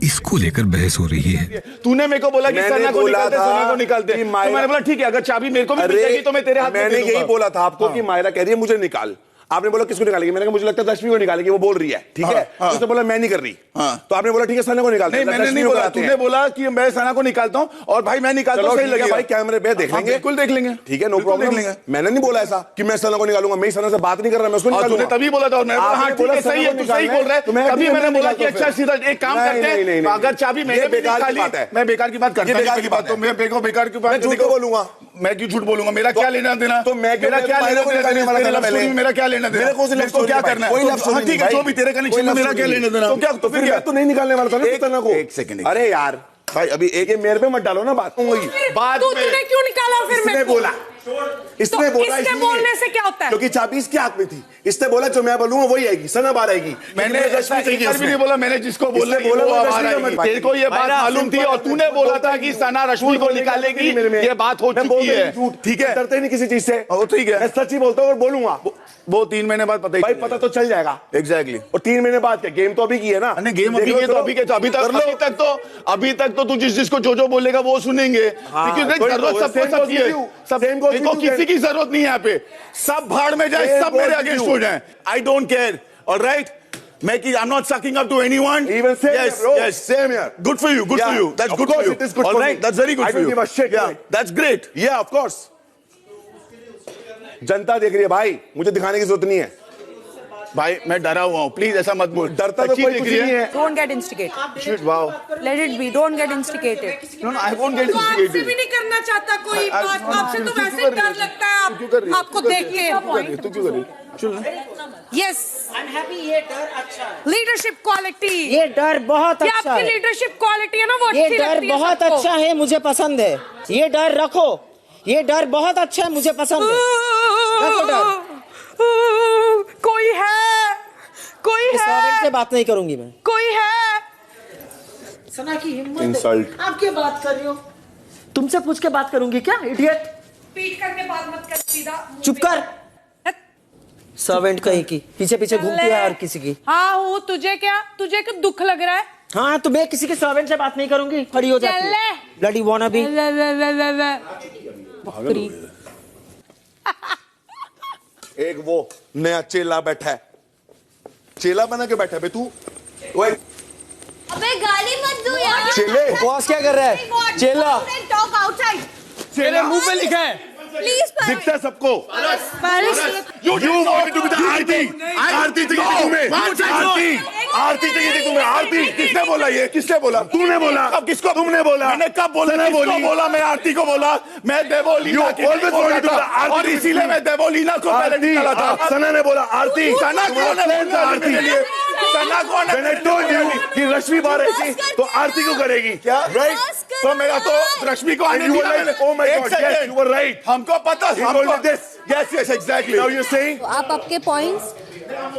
इसको लेकर बहस हो रही है। तूने मेरे को बोला कि सना को निकालते, सोना को निकालते, तो मैंने बोला ठीक है, अगर चाबी मेरे को भी मिल जाएगी तो मैं तेरे हाथ में दे दूंगा। मैंने यही बोला था आपको कि मायरा कह रही है मुझे निकाल। आपने बोला किसको निकालेगी? मैंने कहा मुझे लगता है रश्मि को निकालेगी, वो बोल रही है। ठीक है, उसने बोला मैं नहीं कर रही। तो आपने बोला ठीक है सना को निकालते। नहीं, मैंने नहीं बोला, तूने बोला कि मैं सना को निकालता हूं, और भाई मैं निकालता हूं, सही लगेगा भाई, कैमरे पे देख लेंगे, बिल्कुल देख लेंगे। ठीक है, नो प्रॉब्लम। मैंने नहीं बोला ऐसा कि मैं सना को निकालूंगा, मैं सना से बात नहीं कर रहा, मैं उसको निकालूंगा। तूने तभी बोला था, और मैंने बोला हां ठीक है, सही है, तू सही बोल रहा है। तभी मैंने बोला कि अच्छा सीधा एक काम करते हैं, अगर चाबी मैंने बेकार की बात है, मैं बेकार की बात करता हूं, बेकार की बात, तो मैं बेकार की बात झूठ बोलूंगा। मैं क्यों झूठ बोलूंगा? मेरा क्या लेना देना? तो मैं मेरा क्या लेना देना? मेरा क्या लेना देना? मेरे को क्या करना है? ठीक है, जो भी तेरे कनेक्शन में मेरा क्या लेना देना? तो क्या, तो फिर मैं तो नहीं निकालने वाला था ना सना को। एक सेकंड। अरे यार भाई, अभी एक मेरे पे मत डालो ना बात। बात तूने क्यों निकाला फिर? इसने बोला, इसने बोला, इसके बोलने से क्या होता है? क्योंकि चाबी इसके हाथ में थी। इसने बोला जो मैं बोलूंगा वही आएगी, सना बाहर आएगी। मैंने रश्मि चाहिए भी नहीं बोला, मैंने जिसको बोला तेरे को ये बात मालूम थी, और तूने बोला था कि सना रश्मि को निकालेगी, ये बात हो चुकी है। ठीक है, डरते नहीं किसी चीज से। ठीक है, मैं सच ही बोलता हूँ और बोलूंगा। वो 3 महीने बाद पता ही भाई, पता तो चल जाएगा। एग्जैक्टली। और 3 महीने बाद क्या, गेम तो अभी की है ना। गेम अभी के, तो अभी तक तो तू जिसको जो बोलेगा वो सुनेंगे, जरूरत सबको किसी की जरूरत नहीं है यहाँ पे। सब भाड़ में जाए, सब मेरे अगेंस्ट हो जाए, I don't care. Alright, I'm not sucking up to anyone. Even same yes, here, bro. yes, same here. Good for you, good for you. That's good for you. It is good all for right, me. that's very good I for you. don't give a shit. Yeah, that's great. Yeah, of course. जनता देख रही है भाई, मुझे दिखाने की जरूरत नहीं है। भाई मैं डरा हुआ हूँ, प्लीज ऐसा मत बोल। डरता तो कोई कुछ नहीं है। Don't get instigated. Shit, wow. Let it be. Don't get instigated. No, I won't get instigated. आपसे भी नहीं करना चाहता कोई बात, आपसे तो वैसे डर लगता है आपको देख के। तू क्यों कर रही है? यस, ये डर अच्छा है। लीडरशिप क्वालिटी, ये डर बहुत ये अच्छा आपकी है। लीडरशिप क्वालिटी है ना, वो ये अच्छी डर लगती है बहुत सबको। अच्छा है, मुझे पसंद है। ये डर रखो, ये डर बहुत अच्छा है, मुझे पसंद है। रखो डर। कोई है, कोई है, सर्वेंट से बात नहीं करूंगी मैं। कोई है। सना की हिम्मत। इंसल्ट। आप क्या बात कर रही हो? तुमसे पूछ के बात करूंगी क्या, इडियट? पीट करके बात मत कर, सीधा चुप कर। सर्वेंट कहीं की पीछे पीछे घूमती है और किसी की। हाँ हूँ, तुझे क्या दुख लग रहा है? हाँ, तो मैं किसी के सर्वेंट से बात नहीं करूंगी, खड़ी हो जाती है। ब्लडी वाना भी। एक वो नया चेला बैठा है, चेला बना के बैठा है बे तू। ओए अबे गाली मत दो यार। चेले, बॉस क्या कर रहा है? चेला। Talk outside. चेले मुंह पे लिखा है, प्लीज दिखता है सबको। You wanted to be the आरती थी तुम्हें। आरती आरती चाहिए थी तुम्हें, आरती। किसने बोला ये? किसने बोला? तूने बोला। अब किसको? तुमने बोला। मैंने कब बोला? किसको बोला? मैं आरती को बोला। मैं देवोलीना और इसीलिए मैं देवोलीना को पहले निकाला था। सना ने बोला आरती। सना कौन है? आरती के लिए सना कौन है? मैंने टोल्ड यू कि रश्मि बाहर ऐसी तो आरती को करेगी क्या? राइट। तो मेरा तो रश्मि को आने दिया मैंने। Oh my God, yes you were right. हमको पता है। Yes yes exactly. Now you saying आप आपके पॉइंट्स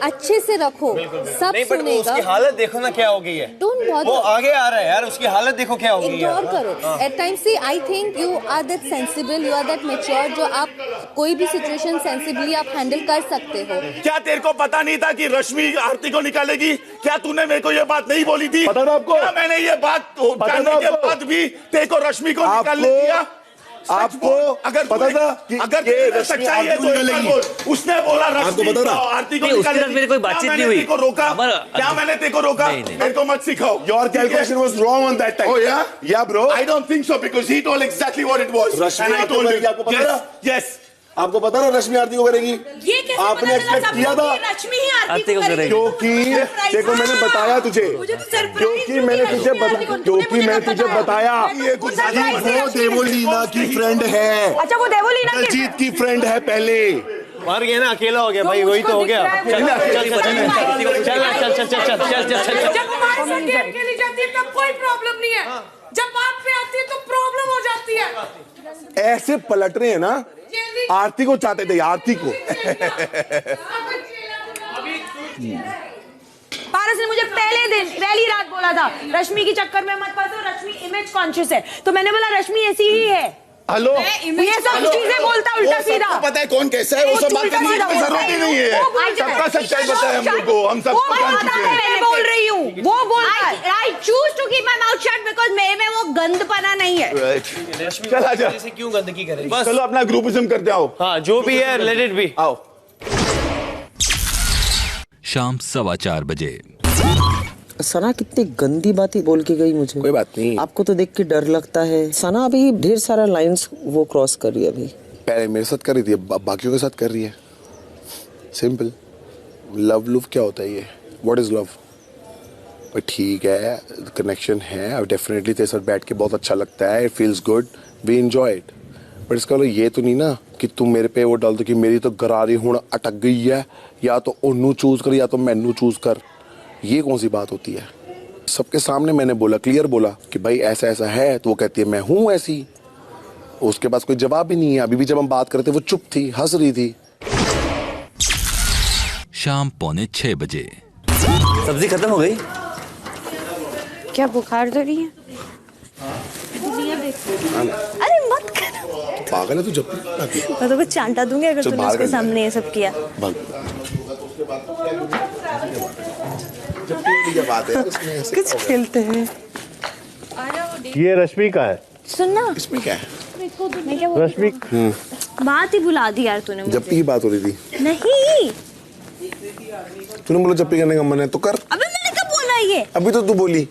अच्छे से रखो, सब नहीं, but सुनेगा। उसकी हालत देखो ना क्या हो गई है। Don't bother. वो आगे आ रहा है यार, उसकी हालत देखो क्या हो गई है। इग्नोर करो। At times see, I think you are that sensible, you are that mature, जो आप कोई भी सिचुएशन सेंसिबली आप हैंडल कर सकते हो। क्या तेरे को पता नहीं था कि रश्मि आरती को निकालेगी? क्या तूने मेरे को ये बात नहीं बोली थी? पता था आपको? क्या मैंने ये बात जानने के बाद भी तेरे को रश्मि को निकालने दिया? आपको अगर पता था कि अगर सच्चाई है तो उसने बोला आपको पता था? आरती को नहीं, उसके साथ मेरी कोई बातचीत नहीं हुई। रोका? क्या मैंने तेरे को रोका? मेरे को मत सिखाओ। Your calculation was wrong on that time. Oh yeah? Yeah bro. I don't think so because he told exactly what it was. And I told him. आपको पता था? Yes. आपको पता था रश्मि आरती को करेगी? ये कैसे आपने एक्सपेक्ट किया था? रश्मि ही आरती को करेगी। क्योंकि देखो मैंने बताया तुझे, क्योंकि मैंने तुझे बताया वो देवोलीना की फ्रेंड है। अच्छा वो देवोलीना की दलजीत की फ्रेंड है पहले। मर गया ना, अकेला हो गया भाई, वही तो हो गया। जब हमारे साथ गेम खेली जाती है तब कोई प्रॉब्लम नहीं है, जब बात पे आती है तो प्रॉब्लम हो जाती है। ऐसे पलट रहे हैं ना, आरती को चाहते थे, आरती को। पारस ने मुझे पहली रात बोला था रश्मि के चक्कर में मत फंसो, रश्मि इमेज कॉन्शियस है। तो मैंने बोला रश्मि ऐसी ही है। हेलो, ये सब चीजें बोलता उल्टा सीधा। पता है कौन कैसा है, वो सब बात करने की जरूरत ही नहीं है। सबका सच्चाई पता है हम लोग को, हम सबको जान चुके हैं। मैं बोल रही हूँ, वो बोलता है। I choose to keep my mouth shut because मेरे में वो गंदपना नहीं है। चल आजा। क्यों गंदगी करें? बस चलो अपना ग्रुपिज्म करते आओ। हाँ जो भी है लेट इट बी। आओ। शाम 4:15 बजे। सना कितनी गंदी बातें बोल के गई मुझे। कोई बात नहीं, आपको तो देख के डर लगता है। सना अभी ढेर सारा लाइंस वो क्रॉस कर रही है। अभी पहले मेरे साथ कर रही थी, अब बाकियों के साथ कर रही है। सिंपल। लव लुव क्या होता है ये? What is love? पर ठीक है, कनेक्शन है, अब डेफिनेटली तेरे साथ बैठ के बहुत अच्छा लगता है, it feels good, we enjoy it. But इसका मतलब ये तो नहीं ना कि तुम मेरे पे वो डाल दो कि मेरी तो गरारी हुण अटक गई है, या तो ओनू चूज कर या तो मैनू चूज कर। ये कौन सी बात होती है? सबके सामने मैंने बोला, क्लियर बोला कि भाई ऐसा ऐसा है, तो वो कहती है मैं हूं ऐसी। उसके पास कोई जवाब भी नहीं है। अभी भी जब हम बात करते वो चुप थी, हंस रही थी। शाम 5:45 बजे। सब्जी खत्म हो गई? क्या बुखार तो नहीं है? अरे मत कर, पागल है तू। जब मैं तो कुछ चांटा दूंगी अगर तूने उसके सामने ये सब किया। बात है उसमें ऐसे कुछ खेलते हैं। ये रश्मि का है। सुनना, इसमें क्या है? मैं क्या बोल रश्मि बात ही भुला दी यार तूने मुझे। जप्पी की बात हो रही थी। नहीं, तूने बोला जप्पी करने का मन है तो कर। अबे मैंने कब बोला ये? अभी तो तू बोली।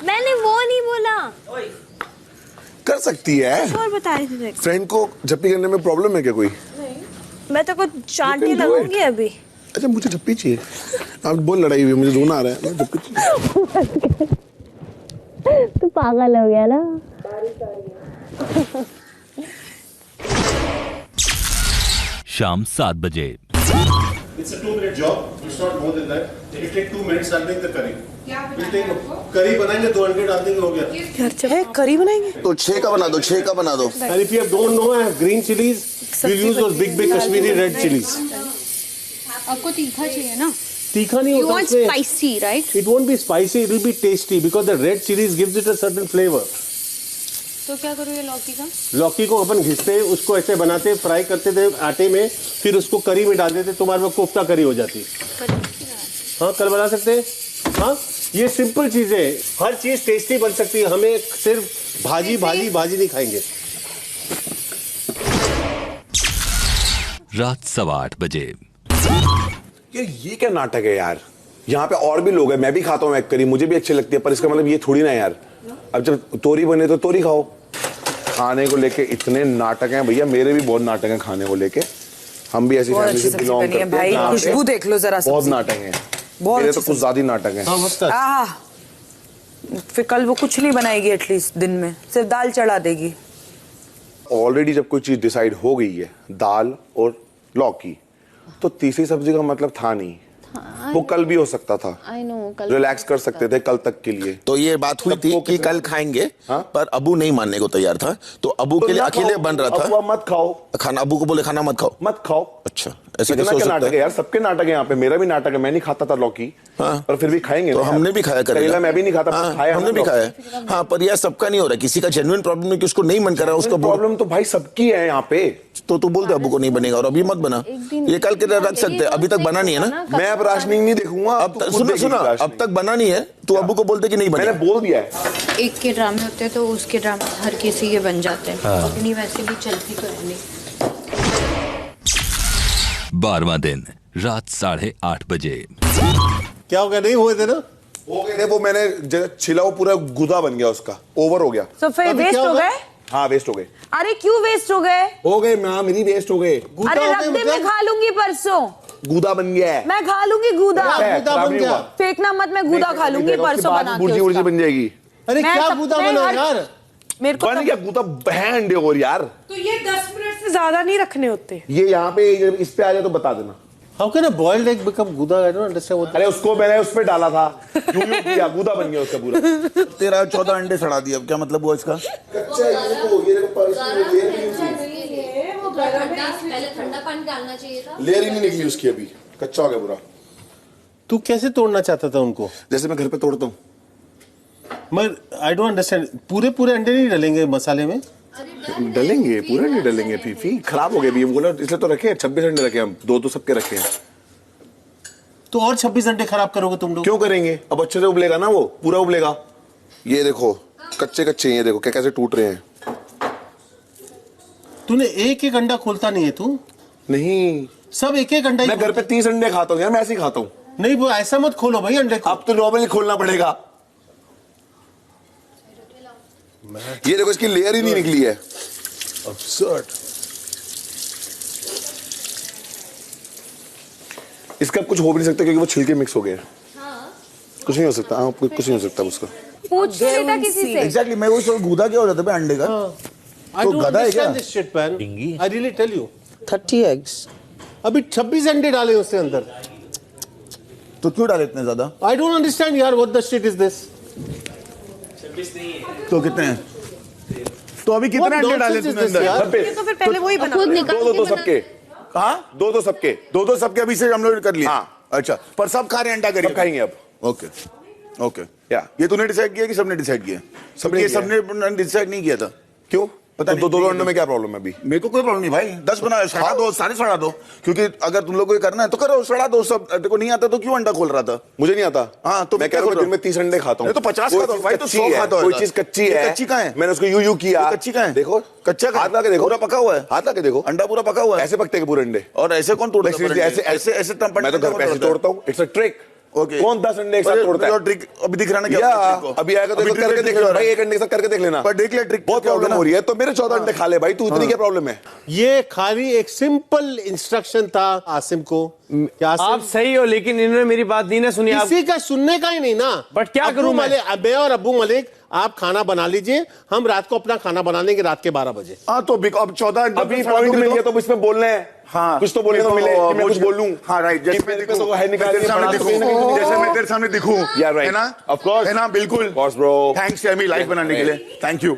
मैंने वो नहीं बोला। कर सकती है। और बता रही थी फ्रेंड को जप्पी करने में प्रॉब्लम है क्या कोई? मैं तो कुछ चांटी लगूंगी अभी। अच्छा मुझे जप्पी चाहिए। आप बोल लड़ाई हुई, मुझे रोना आ रहा है। जप्पी चाहिए। तू पागल हो गया ना। शाम 7 बजे। It's a 2-minute job. It's not more than that. It will take 2 minutes. I'll make the curry. करी बनाएंगे 200 डाल देंगे, हो गया। यार है करी बनाएंगे तो 6 का बना दो, 6 का बना दो। And if you don't know, I have green chilies. We'll use those big Kashmiri red chilies. आपको तीखा चाहिए ना? तीखा नहीं You होता want उसमें। spicy, right? It won't be spicy. It will be tasty because the red chilies gives it a certain flavor. तो क्या करूँ ये लौकी का? लौकी को अपन घिसते, उसको ऐसे बनाते, फ्राई करते थे आटे में, फिर उसको करी में डाल देते, तुम्हारे में कोफ्ता करी हो जाती। हाँ कल बना सकते हैं। हाँ ये सिंपल चीजें हैं, हर चीज टेस्टी बन सकती है। हमें सिर्फ भाजी भाजी भाजी नहीं खाएंगे। रात 8:15 बजे। यार ये क्या नाटक है यार? यहाँ पे और भी लोग हैं, मैं भी खाता हूँ करी, मुझे भी अच्छी लगती है, पर इसका मतलब ये थोड़ी ना यार। अब जब तोरी बने तो तोरी खाओ। खाने को लेके इतने नाटक हैं भैया, मेरे भी बहुत नाटक हैं खाने को लेके। हम भी ऐसी फैमिली से बिलोंग करते हैं। भाई खुशबू देख लो जरा। बहुत नाटक हैं। बहुत मेरे तो कुछ ज्यादा ही नाटक है। आह, फिर कल वो कुछ नहीं बनाएगी एटलीस्ट दिन में, सिर्फ दाल चढ़ा देगी। ऑलरेडी जब कोई चीज डिसाइड हो गई है, दाल और लौकी, तो तीसरी सब्जी का मतलब था नहीं। वो कल भी हो सकता था। I know, कल रिलैक्स कर सकते थे कल तक के लिए। तो ये बात हुई थी कि कल खाएंगे, पर अबू नहीं मानने को तैयार था, तो अबू के लिए अकेले बन रहा था। अबू मत खाओ खाना, अबू को बोले खाना मत खाओ। मत खाओ। अच्छा, ऐसा इतना कैसे हो क्या सकता नाटक है? है यार, सबके नाटक है यहाँ पे, मेरा भी नाटक है। मैं नहीं खाता था लौकी, पर फिर भी खाएंगे। तो हमने भी खाया करेला। मैं भी नहीं खाता, खाया हमने भी खाया। हाँ, पर यह सबका नहीं हो रहा, किसी का जेन्युइन प्रॉब्लम है कि उसको नहीं मन कर रहा, उसको प्रॉब्लम तो भाई सबकी है यहाँ पे। तो तू बोल दे अबू को नहीं बनेगा, और अभी मत बना, ये कल के लिए रख सकते हैं, अभी तक बना नहीं है ना। मैं अब राशनिंग नहीं देखूंगा। अब सुना, अब तक बना नहीं है, तू अबू को बोलते कि नहीं बनेगा। मैंने बोल दिया है। एक के ड्रामे होते हैं तो उसके ड्रामे हर किसी के बन जाते हैं। हाँ। अपनी वैसे भी चलती तो है नहीं। 12वां दिन रात 8:30 बजे। क्या हो गया, नहीं हुए थे ना? हो गए थे वो, मैंने छिला वो पूरा गुदा बन गया उसका, ओवर हो गया। तो फिर वेस्ट हो गए? हाँ वेस्ट हो गए। अरे क्यों वेस्ट हो गए? हो गए माँ मेरी, वेस्ट हो गए। अरे रख दे, मैं खा लूंगी परसों। गुदा बन गया है। मैं खा लूंगी गुदा। बन गया। फेंकना मत, मैं गुदा खा लूंगी परसों बना के बुर्जी उसका। बन जाएगी। अरे क्या गुदा बना यार? मेरे को बन गया गुदा, बहन अंडे और यार। तो ये 10 मिनट से ज्यादा नहीं रखने होते। ये यहाँ पे इस पे आ जाए तो बता देना। How can a boiled egg become गुदा? I don't understand what. अरे उसको मैंने उस पे डाला था, यूं किया, गुदा बन गया उसका पूरा। तेरा 14 अंडे सड़ा दिया, अब क्या मतलब हुआ इसका? कच्चा है पहले ठंडा पानी डालना चाहिए था। लेयर ही नहीं निकली उसकी, अभी कच्चा हो गया पूरा। तू कैसे तोड़ना चाहता था उनको? जैसे मैं घर पे तोड़ता हूँ। मैं I don't understand, पूरे अंडे नहीं डालेंगे मसाले में? डलेंगे, पूरे नहीं डलेंगे। फीफी खराब हो गए भी, बोला इसलिए तो रखे हैं 26 अंडे रखे हम, दो सबके रखे हैं। तो और 26 अंडे खराब करोगे तुम लोग? क्यों करेंगे, अब अच्छे से उबलेगा ना, वो पूरा उबलेगा। ये देखो कच्चे कच्चे, ये देखो कैसे टूट रहे हैं। तूने एक अंडा खोलता नहीं है तू? नहीं, सब एक अंडा। मैं घर पे 30 अंडे खाता हूँ यार, मैं ऐसे ही खाता हूँ। नहीं वो ऐसा मत खोलो भाई अंडे को। अब तो नॉर्मली खोलना पड़ेगा। ये देखो इसकी लेयर ही नहीं निकली है। Absurd. इसका कुछ हो भी नहीं सकता क्योंकि वो छिलके मिक्स हो गए। कुछ नहीं हो सकता। हाँ, कुछ नहीं हो सकता उसका। पूछ लेता किसी से। Exactly, मैं वो गुदा क्या हो जाता है अंडे का? तो गधा है क्या? I really tell you. 30 eggs. अभी 26 अंडे डाले उसके अंदर। तो क्यों डाले इतने ज्यादा? I don't understand यार, what the shit is this? तो कितने हैं? तो अभी कितने अंडे डाले तूने अंदर? तो फिर पहले वही बना। दो सबके। हाँ, दो सबके अभी से हम लोग कर लिए। हाँ, अच्छा, पर सब खा रहे हैं अंडा करी खाएंगे अब। ओके या ये तूने डिसाइड किया कि सबने डिसाइड किया? सबने डिसाइड नहीं किया था। क्यों? पता नहीं। दो अंडों में क्या प्रॉब्लम है अभी? मेरे को कोई प्रॉब्लम नहीं भाई, 10 बना, सड़ा दो, सारे सड़ा दो, क्योंकि अगर तुम लोग को करना है तो करो, सड़ा दो सब। देखो नहीं आता तो क्यों अंडा खोल रहा था? मुझे नहीं आता। हाँ, तो मैं कह रहा हूँ दिन में 30 अंडे खाता हूँ। तो 50 खाता हूँ भाई, तो 100 खाता हूँ। कोई चीज कच्ची है। कच्ची कहाँ है? मैंने उसको यूं किया। कच्ची कहाँ है? देखो कच्चा, हाथ ला के देखो, पूरा पका हुआ है। हाथ ला के देखो, अंडा पूरा पका हुआ है। ऐसे पकते हैं पूरे अंडे। और ऐसे कौन तोड़ता है? ऐसे मैं तो घर पे ऐसे तोड़ता हूँ। It's a trick. ओके, कौन 10 अंडे एक साथ तोड़ता है? ट्रिक अभी दिख रहा ना क्या? अभी आएगा तो करके देख लेना भाई, एक अंडे के साथ करके देख लेना। पर देख ले ट्रिक बहुत प्रॉब्लम हो रही है, तो मेरे 14 अंडे खा ले भाई, तू इतनी क्या प्रॉब्लम है? ये खाली एक सिंपल इंस्ट्रक्शन था आसिम को। आप सही हो, लेकिन इन्होंने मेरी बात नहीं ना सुनी। किसी का सुनने का ही नहीं ना। बट क्या करूं मैं? अबे और अब्बू मलिक, आप खाना बना लीजिए, हम रात को अपना खाना बना लेंगे रात के 12 बजे। हाँ, तो अब 14 अभी पॉइंट मिल गया तो इसमें बोलना है। हाँ, कुछ तो बोलने को मिले कि मैं कुछ बोलूं। हाँ राइट, जैसे मैं तेरे सामने दिखूं, है ना? ऑफ कोर्स, है ना? बिल्कुल ब्रो। थैंक्स यार, मेरी लाइफ बनाने के लिए। Thank you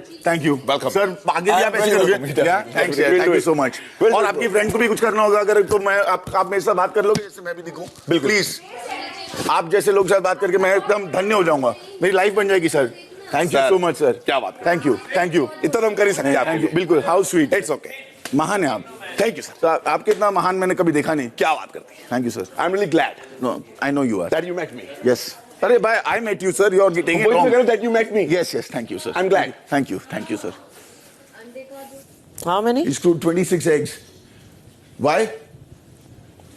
welcome sir. आगे भी आप ऐसे करोगे? थैंक्स यार, थैंक यू सो मच। और आपकी फ्रेंड को भी कुछ करना होगा अगर, तो मैं आप मेरे साथ बात कर लोगे जैसे मैं भी दिखूं? बिल्कुल प्लीज, आप जैसे लोग साथ बात करके मैं एकदम धन्य हो जाऊंगा, मेरी लाइफ बन जाएगी sir. Thank you so much sir. क्या बात है। Thank you. इतना हम कर ही सकते हैं आपके लिए। बिल्कुल, हाउ स्वीट। इट्स ओके, महान है आप। Thank you sir. तो आपके इतना महान मैंने कभी देखा नहीं। क्या बात करती है। Thank you sir. I am really glad. No, I know you are that you met me. Yes. अरे भाई, I met you sir, you are taking it wrong. That you met me. Yes thank you sir. I am glad. Thank you sir. How many? It's 26 eggs. Why?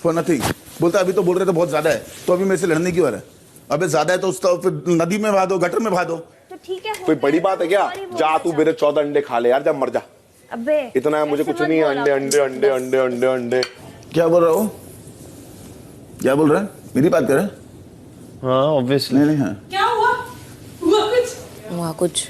For nothing. बोलता अभी तो बोल रहे थे बहुत ज्यादा है, तो अभी मेरे से लड़ने क्यों आ रहा है? अबे ज्यादा है तो उसका फिर नदी में बहा दो, गटर में बहा दो। तो ठीक है, कोई बड़ी बात है क्या? जा तू मेरे 14 अंडे खा ले यार, जब मर जा। अबे इतना मुझे कुछ नहीं है। अंडे अंडे अंडे अंडे अंडे अंडे। क्या बोल रहा हो? क्या बोल रहा है? मेरी बात कर रहा है? हाँ ऑब्वियसली। नहीं हाँ क्या हुआ वहाँ कुछ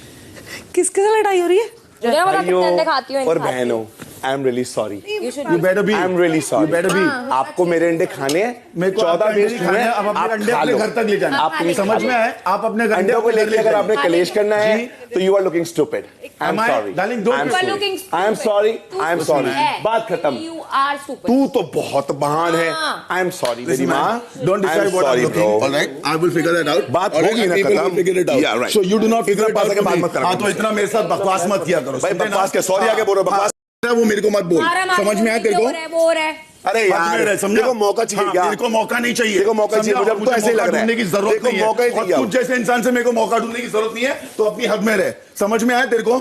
किसके साथ लड़ाई हो रही है? मुझे पता कितने अंडे खाती हो और बहनों, आई am really sorry. You better be. I am really sorry. You better be. आपको मेरे अंडे खाने हैं, मेरे को 14 आपके अंडे वेस्ट नहीं हुए खाने हैं, हैं, अब अपने आप अंडे खा अपने लो। घर तक ले जाना। आप प्लीज समझ में आए? आप अपने अंडों को लेके अगर आपने कलेश करना है तो you are looking stupid. I am Am I? Sorry. Darling, don't I am You are sorry. looking I am sorry. I am sorry. बात खत्म। You are stupid. तू तो बहुत महान है। आई एम सॉरी मेरी माँ। Don't decide what I'm looking. All right, I will figure that out. बात All right, होगी ना people will खत्म। figure it out. Yeah, right. So you do not figure it out. बात मत करो। हाँ तो इतना मेरे साथ बकवास मत किया करो। भाई बकवास क्या? सॉरी आगे बोलो बकवास। वो मेरे को मत बोल। समझ में आया तेरे को? वो है अरे यार समझा? देखो मौका चाहिए क्या? मेरे को मौका नहीं चाहिए। मेरे को मौका चाहिए, मुझे अब तो ऐसे ही लग रहा है। ढूंढने की जरूरत देखो, नहीं है। मौका ही और चाहिए तुझ जैसे इंसान से मेरे को मौका ढूंढने की जरूरत नहीं है, तो अपनी हद में रह। समझ में आया तेरे को?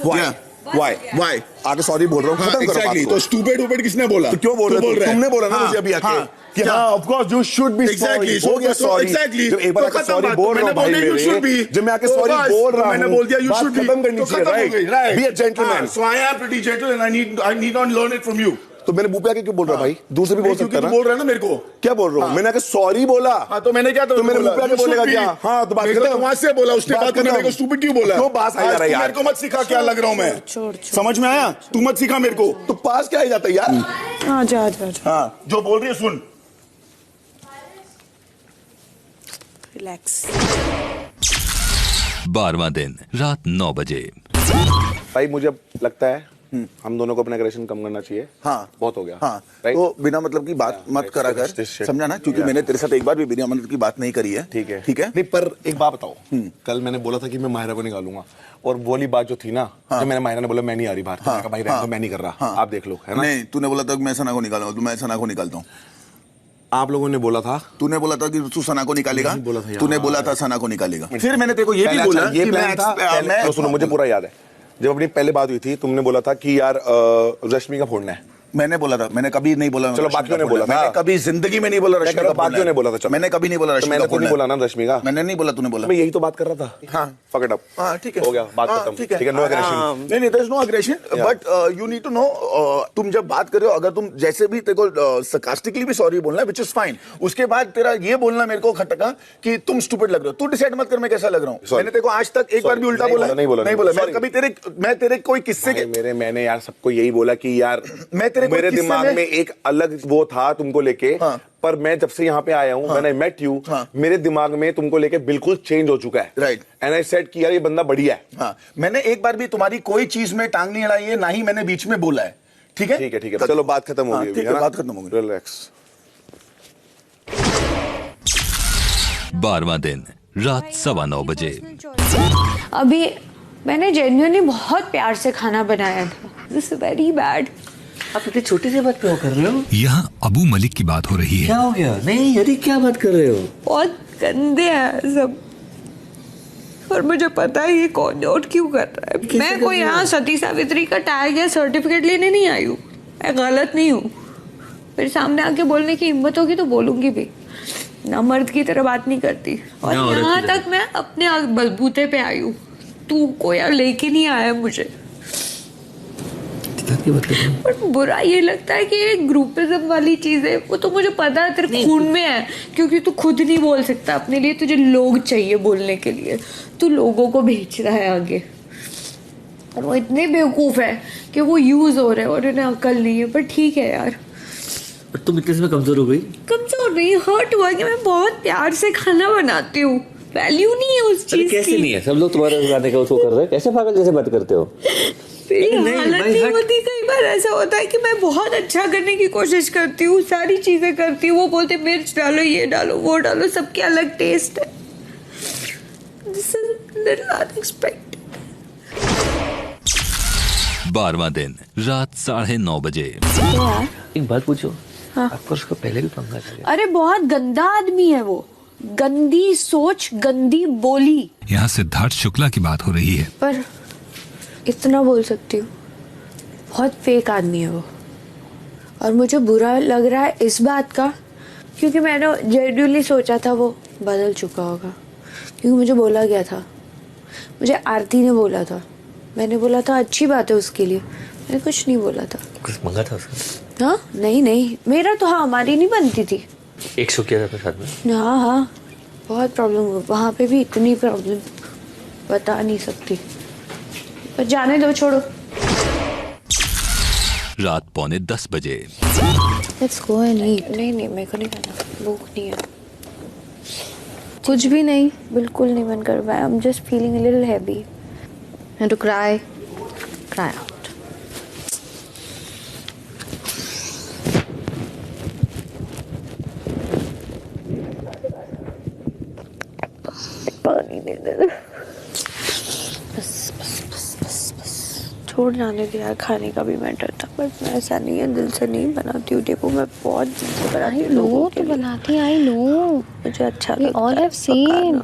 Why? Why? Why? आगे सॉरी बोल रहा हूँ, खत्म करो Exactly. बात को। तो स्टूपिड उपिड किसने बोला? तो क्यों बोल रहे हो? तुमने बोला ना मुझे अभी आके कि हाँ of course you should be Exactly. Sorry. हो गया सॉरी। Exactly. जब एक बार आके सॉरी बोल रहा हूँ भाई मेरे, जब मैं आके सॉरी बोल रहा हूँ, मैंने बोल दिया you should be. खत्म करनी चाहिए, right? Be a gentleman. So I am pretty gentle and I need not learn it from you. तो मैंने मुंह पे आके क्यों बोल रहा भाई? दूसरे भी बोल सकता है ना। बोल रहा है ना मेरे को। क्या बोल रहा हूँ? मैंने आके सॉरी बोला। हाँ तो मैंने क्या तो मेरे मुंह पे आके बोलेगा क्या? हाँ तो बात खत्म। वहां से बोला उसने बात करने मेरे को स्टूपिड क्यों बोला? क्यों पास आ जा रहा है यार? मेरे को मत सिखा क्या लग रहा हूँ मैं। समझ में आया? तू मत सिखा मेरे को। तो पास क्या आ जाता है यार? हाँ जा हाँ जो बोल रही है सुन। रिलैक्स। 12वां दिन रात 9 बजे। भाई मुझे अब लगता है हम दोनों को अपना एग्रेशन कम करना चाहिए। हाँ बहुत हो गया। हाँ Right? तो बिना मतलब की बात मत करा कर। समझा ना? क्योंकि मैंने तेरे साथ एक बार भी बिना मतलब की बात नहीं करी है। ठीक है ठीक है। नहीं पर एक बात बताओ, कल मैंने बोला था कि मैं माहिरा को निकालूंगा और वो वाली बात जो थी ना, जब मैंने माहिरा ने बोला मैं नहीं आ रही बाहर, मैंने कहा भाई रहने दो, मैं नहीं कर रहा, आप देख लो, है ना? नहीं तूने बोला था कि मैं सना को निकालूंगा, तो मैं सना को निकालता हूँ। आप लोगों ने बोला था, तूने बोला था कि तू सना को निकालेगा, बोला था यार। तूने बोला था सना को निकालेगा। फिर मैंने तेरे को ये भी बोला ये कि प्लान था। तो सुनो मुझे पूरा याद है, जब अपनी पहले बात हुई थी तुमने बोला था कि यार रश्मि का फोड़ना है। मैंने बोला था, मैंने कभी नहीं बोला। चलो बाकियों ने बोला था। मैंने कभी जिंदगी में नहीं बोला रश्मि का। बाकियों ने बोला था। चलो मैंने कभी नहीं बोला रश्मि मैंने का। तो नहीं बोला ना रश्मि का। मैंने नहीं बोला, तूने बोला। मैं यही तो बात कर रहा था। हाँ फक इट अप। हाँ ठीक है, हो गया, बात खत्म। ठीक है, नो एग्रेशन। नहीं नहीं, there is no aggression, but you need to know, तुम जब बात कर रहे हो, अगर तुम जैसे भी तेरे को sarcastically भी सॉरी बोलना है, व्हिच इज फाइन, उसके बाद तेरा ये बोलना मेरे को खटका कि तुम स्टूपिड लग रहे हो। तू डिसाइड मत कर मैं कैसा लग रहा हूँ। मैंने तेरे को आज तक एक बार भी उल्टा बोला नहीं बोला। मैं कभी तेरे कोई किस्से के मैंने यार सबको यही बोला कि यार मैं तेरे मेरे दिमाग में एक अलग वो था तुमको लेके, पर मैं जब से यहाँ पे आया हूँ, व्हेन आई मेट यू, मेरे दिमाग में तुमको लेके बिल्कुल चेंज हो चुका है। राइट। एंड आई सेड कि यार ये बंदा बढ़िया है। हाँ, मैंने एक बार भी तुम्हारी कोई चीज में टांग नहीं अड़ाई है, ना ही मैंने बीच में बोला है। ठीक है ठीक है ठीक है, चलो बात खत्म हो गई। ठीक है, बात खत्म हो गई। रिलैक्स। 12वां दिन रात 9:15 बजे। अभी मैंने जेन्युइनली बहुत प्यार से खाना बनाया था। This is very bad. आप इतनी छोटी सी बात क्यों कर रहे हो? यहाँ अबू मलिक की बात हो रही है। क्या हो गया? नहीं अरे क्या बात कर रहे हो? बहुत गंदे हैं सब, और मुझे पता है ये कौन नोट क्यों कर रहा है। मैं कोई यहाँ सती सावित्री का टैग या सर्टिफिकेट लेने नहीं आई हूँ, मैं गलत नहीं हूँ। मेरे सामने आके बोलने की हिम्मत होगी तो बोलूंगी भी, ना मर्द की तरह बात नहीं करती। और यहाँ तक मैं अपने बलबूते पे आई हूँ, तू कोई लेके नहीं आया मुझे। पर बुरा ये लगता है कि ये ग्रुपिज्म वाली चीज है, वो तो मुझे पता है तेरे खून में है, क्योंकि तू खुद नहीं बोल सकता अपने लिए, तुझे लोग चाहिए बोलने के लिए, तू लोगों को भेज रहा है आगे। और वो इतने बेवकूफ है कि वो यूज हो रहे हैं और उन्हें अकल नहीं है। पर ठीक है यार, तुम इतने समय कमजोर हो गई? कमजोर नहीं, हर्ट हुआ कि मैं बहुत प्यार से खाना बनाती हूँ, वैल्यू नहीं है उस चीज की। कैसे नहीं है? सब लोग तुम्हारे गाने का उसको कर रहे हैं, कैसे पागल जैसे बात करते हो? हालत नहीं होती, कई बार ऐसा होता है कि मैं बहुत अच्छा करने की कोशिश करती हूँ, सारी चीजें करती हूँ, वो बोलते मिर्च डालो, ये डालो, वो डालो, सबके अलग टेस्ट है। This is little unexpected. 12वां दिन रात 9:30 बजे। एक बात पूछो, हाँ। आपको उसको पहले भी पंगा था? अरे बहुत गंदा आदमी है वो, गंदी सोच, गंदी बोली। यहाँ सिद्धार्थ शुक्ला की बात हो रही है। पर इतना बोल सकती हूँ, बहुत फेक आदमी है वो। और मुझे बुरा लग रहा है इस बात का, क्योंकि मैंने जेन्युइनली सोचा था वो बदल चुका होगा, क्योंकि मुझे बोला गया था, मुझे आरती ने बोला था, मैंने बोला था अच्छी बात है उसके लिए, मैंने कुछ नहीं बोला था। कुछ मंगा था उसका? हाँ नहीं नहीं, मेरा तो हाँ हमारी नहीं बनती थी। एक शो किया था अपने साथ में। हाँ हाँ, बहुत प्रॉब्लम हुआ वहाँ पे भी, इतनी प्रॉब्लम बता नहीं सकती, पर जाने दो, छोड़ो। रात 9:45 बजे। Let's go and eat. नहीं नहीं, मेरे को नहीं खाना, भूख नहीं है। कुछ भी नहीं, बिल्कुल नहीं मन कर रहा है। I am just feeling a little heavy and to cry out. पानी दे दे, बस बस बस बस बस, छोड़ जाने दे यार। खाने का भी मैटर था, बट मैं ऐसा नहीं है, दिल से नहीं बनाती हूँ डेपो, मैं बहुत दिल से बनाती हूँ लोगों के लिए। बनाती, आई नो, मुझे अच्छा we लगता all है have seen,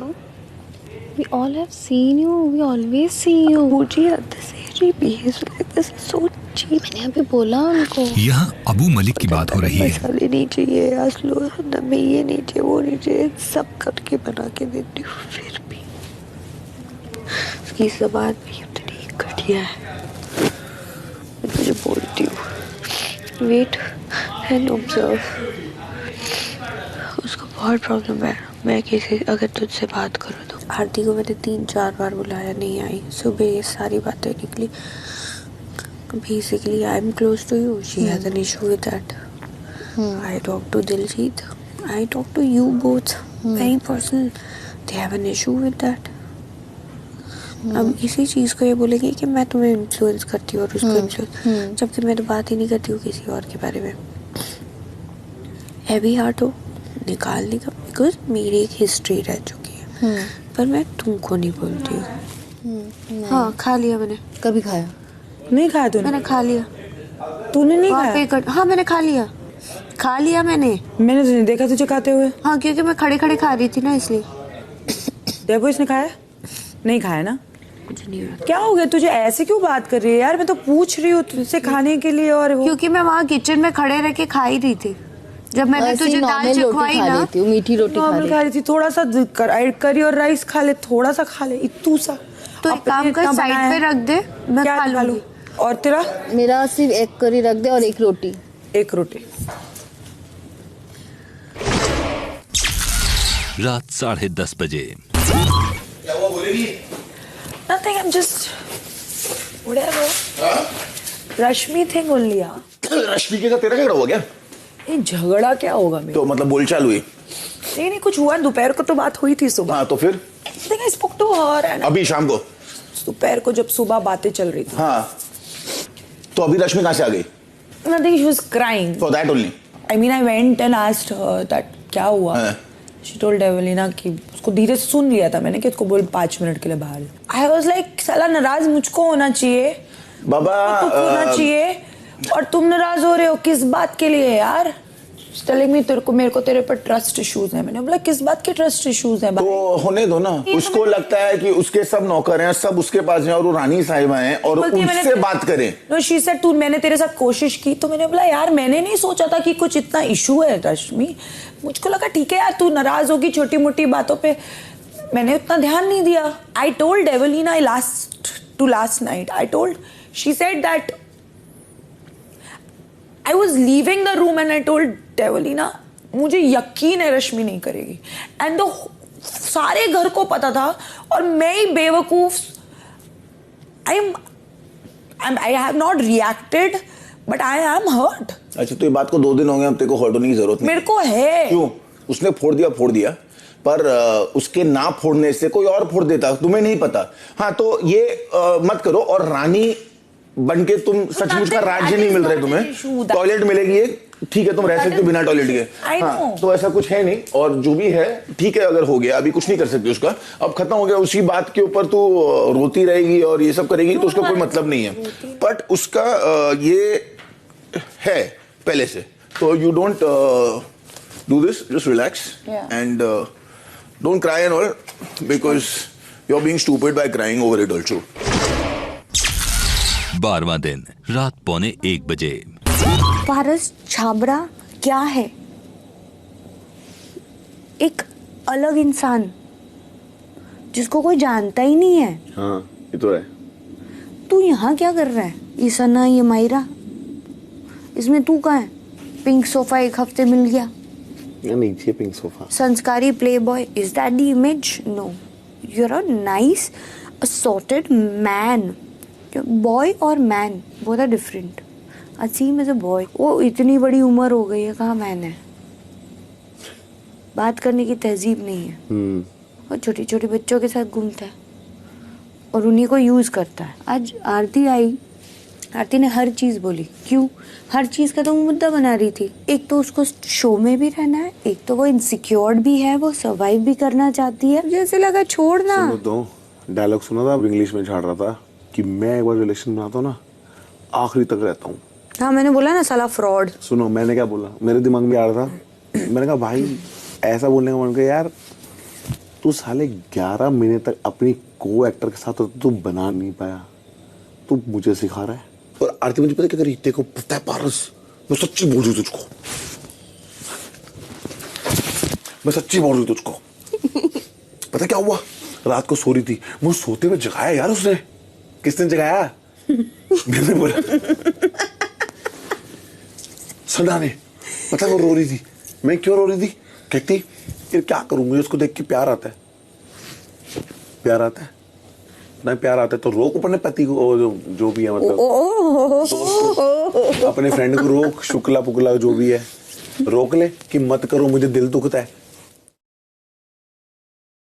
we all have seen you, we always see you. मुझे unnecessary behaves like this is so cheap. मैंने अभी बोला उनको। यहाँ अबू मलिक की बात हो रही है। मसाले नहीं चाहिए, असलो नमक ये नहीं चाहिए, वो नहीं चाहिए, सब करके बना के देती हूँ, फिर भी उसकी ज़बान भी इतनी घटिया है। मैं तुझे बोलती हूँ, वेट एंड ऑब्जर्व। उसको बहुत प्रॉब्लम है, मैं किसी अगर तुझसे बात करूँ तो। आरती को मैंने 3-4 बार बुलाया, नहीं आई। सुबह ये सारी बातें निकली। Basically, I'm close to you. She has an issue with that. I talk to Diljit. I talk to you both. Very personal. They have an issue with that. अब इसी चीज को ये बोलेंगे कि मैं तुम्हें इन्फ्लुएंस करती हूँ और उसको इन्फ्लुएंस, जबकि मैं तो बात ही नहीं करती हूँ किसी और के बारे में। हैवी हार्ट हो, निकालने का, बिकॉज मेरी एक हिस्ट्री रह चुकी है, पर मैं तुमको नहीं बोलती हूँ। हाँ, खा लिया मैंने। कभी खाया? नहीं खाया तूने? मैंने खा लिया। तूने नहीं खाया? हाँ, मैंने खा लिया मैंने तो नहीं देखा तुझे खाते हुए। हाँ, क्योंकि मैं खड़े खड़े खा रही थी ना, इसलिए। देखो इसने खाया? नहीं खाया ना? कुछ नहीं हुआ। क्या हो गया तुझे, ऐसे क्यों बात कर रही है यार? मैं तो पूछ रही हूँ तुझसे खाने के लिए, और क्योंकि मैं वहाँ किचन में खड़े रह के खा ही रही थी। जब मैंने तुझे दाल चखवाई ना, मीठी रोटी खा रही थी। थोड़ा सा करी और राइस खा ले, थोड़ा सा खा ले, इतू सा। तो एक काम कर, साइड पे रख दे, मैं खा लूंगी। और तेरा? मेरा सिर्फ एक करी रख दे और एक रोटी। एक रोटी। रात 10:30 बजे। क्या वो बोलेगी? Nothing, I'm just whatever. Rashmi thing only यार। रश्मि के साथ तेरा झगड़ा हुआ क्या? ये झगड़ा क्या होगा मेरा? तो मतलब बोलचाल हुई? नहीं कुछ हुआ, दोपहर को तो बात हुई थी सुबह। हाँ, तो फिर? I spoke to her and अभी शाम को? दोपहर को जब सुबह बातें चल रही थी। हाँ, तो अभी रश्मि कहाँ से आ गई? Nothing, she was crying. For that only? I mean, I went and asked her that क्या हुआ? She told Evelina कि उसको धीरे से सुन लिया था मैंने कि उसको बोल 5 मिनट के लिए बाहर। I was like, साला नाराज मुझको होना चाहिए बाबा, होना चाहिए, और तुम नाराज हो रहे हो किस बात के लिए यार? Telling me मेरे को तेरे पर ट्रस्ट इश्यूज हैं। मैंने बोला किस बात के ट्रस्ट इश्यूज हैं? तो होने दो ना। उसको लगता है कि उसके सब नौकर हैं, सब उसके पास हैं, और वो रानी साहिबा हैं, और उनसे बात करें। No, she said तू, मैंने तेरे साथ कोशिश की, तो मैंने बोला यार मैंने नहीं सोचा था कि कुछ इतना इशू है रश्मि। मुझको लगा ठीक है यार, तू नाराज होगी छोटी मोटी बातों पे, मैंने उतना ध्यान नहीं दिया। I told Evelina last night. I told, she said that I was leaving the room and I told Evelina, मुझे यकीन है रश्मि नहीं करेगी। एंड सारे घर को पता था, और मैं ही बेवकूफ, I have not reacted, but I am hurt. अच्छा, तो ये बात को 2 दिन हो गए, अब तेरे को हर्ट होने की जरूरत नहीं। मेरे को है। क्यों? उसने फोड़ दिया, पर उसके ना फोड़ने से कोई और फोड़ देता, तुम्हें नहीं पता। हाँ, तो ये मत करो, और रानी बनके तुम सचमुच का राज्य नहीं मिल रहा है तुम्हें। टॉयलेट मिलेगी एक, ठीक है, तुम रह सकते हो बिना टॉयलेट के। हाँ, तो ऐसा कुछ है नहीं, और जो भी है ठीक है, अगर हो गया, अभी कुछ नहीं कर सकती उसका, अब खत्म हो गया। उसी बात के ऊपर तू रोती रहेगी और ये सब करेगी, तो उसका कोई मतलब नहीं है। बट उसका ये है पहले से, तो you don't do this, just relax and don't cry and all, because you are being stupid by crying over it also. 12वां दिन, रात 1:45 बजे। पारस छाबड़ा क्या है? एक अलग इंसान जिसको कोई जानता ही नहीं है। हाँ, ये तो है। तू यहाँ क्या कर रहा है? ये सना, ये मायरा, इसमें तू कहाँ है? पिंक सोफा 1 हफ्ते मिल गया। नीचे पिंक सोफा. संस्कारी playboy, is that the image? No. You're a nice, assorted man. Boy और man, both are different. Aseem is a boy. वो इतनी बड़ी उम्र हो गई है, कहाँ man है? बात करने की तहजीब नहीं है. और छोटे छोटे बच्चों के साथ घूमता है और उन्हीं को यूज करता है. आज आरती आई, आरती ने हर चीज बोली. क्यों? हर चीज का तो वो मुद्दा बना रही थी. एक तो उसको शो में भी रहना है, एक तो वो इनसिक्योर्ड भी है, वो सर्वाइव भी करना चाहती है. जैसे लगा छोड़ना. सुनो तो डायलॉग सुना था, इंग्लिश में झाड़ रहा था कि मैं एक बार रिलेशन बनाता हूँ ना, आखिरी तक रहता हूँ. हाँ, मैंने बोला ना साला फ्रॉड. सुनो मैंने क्या बोला, मेरे दिमाग में आ रहा था, मैंने कहा भाई ऐसा बोलने का मन किया यार, तू साले 11 महीने तक अपनी को एक्टर के साथ तू बना नहीं पाया, तू मुझे सिखा रहा है. और आरती मुझे पता क्या करी, देखो पता है पारस, मैं सच्ची बोल रही हूँ तुझको, मैं सच्ची बोल रही हूँ तुझको. पता क्या हुआ, रात को सो रही थी, मुझे सोते हुए जगाया यार उसने. किसने जगाया? मैंने बोला सना ने. पता वो रो रही थी. मैं क्यों रो रही थी? कहती फिर क्या करूं, मुझे उसको देख के प्यार आता है. प्यार आता है ना, प्यार आता है तो रोक अपने पति को, जो भी है मतलब अपने फ्रेंड को रोक, शुक्ला पुकला जो भी है रोक ले कि मत करो, मुझे दिल दुखता है.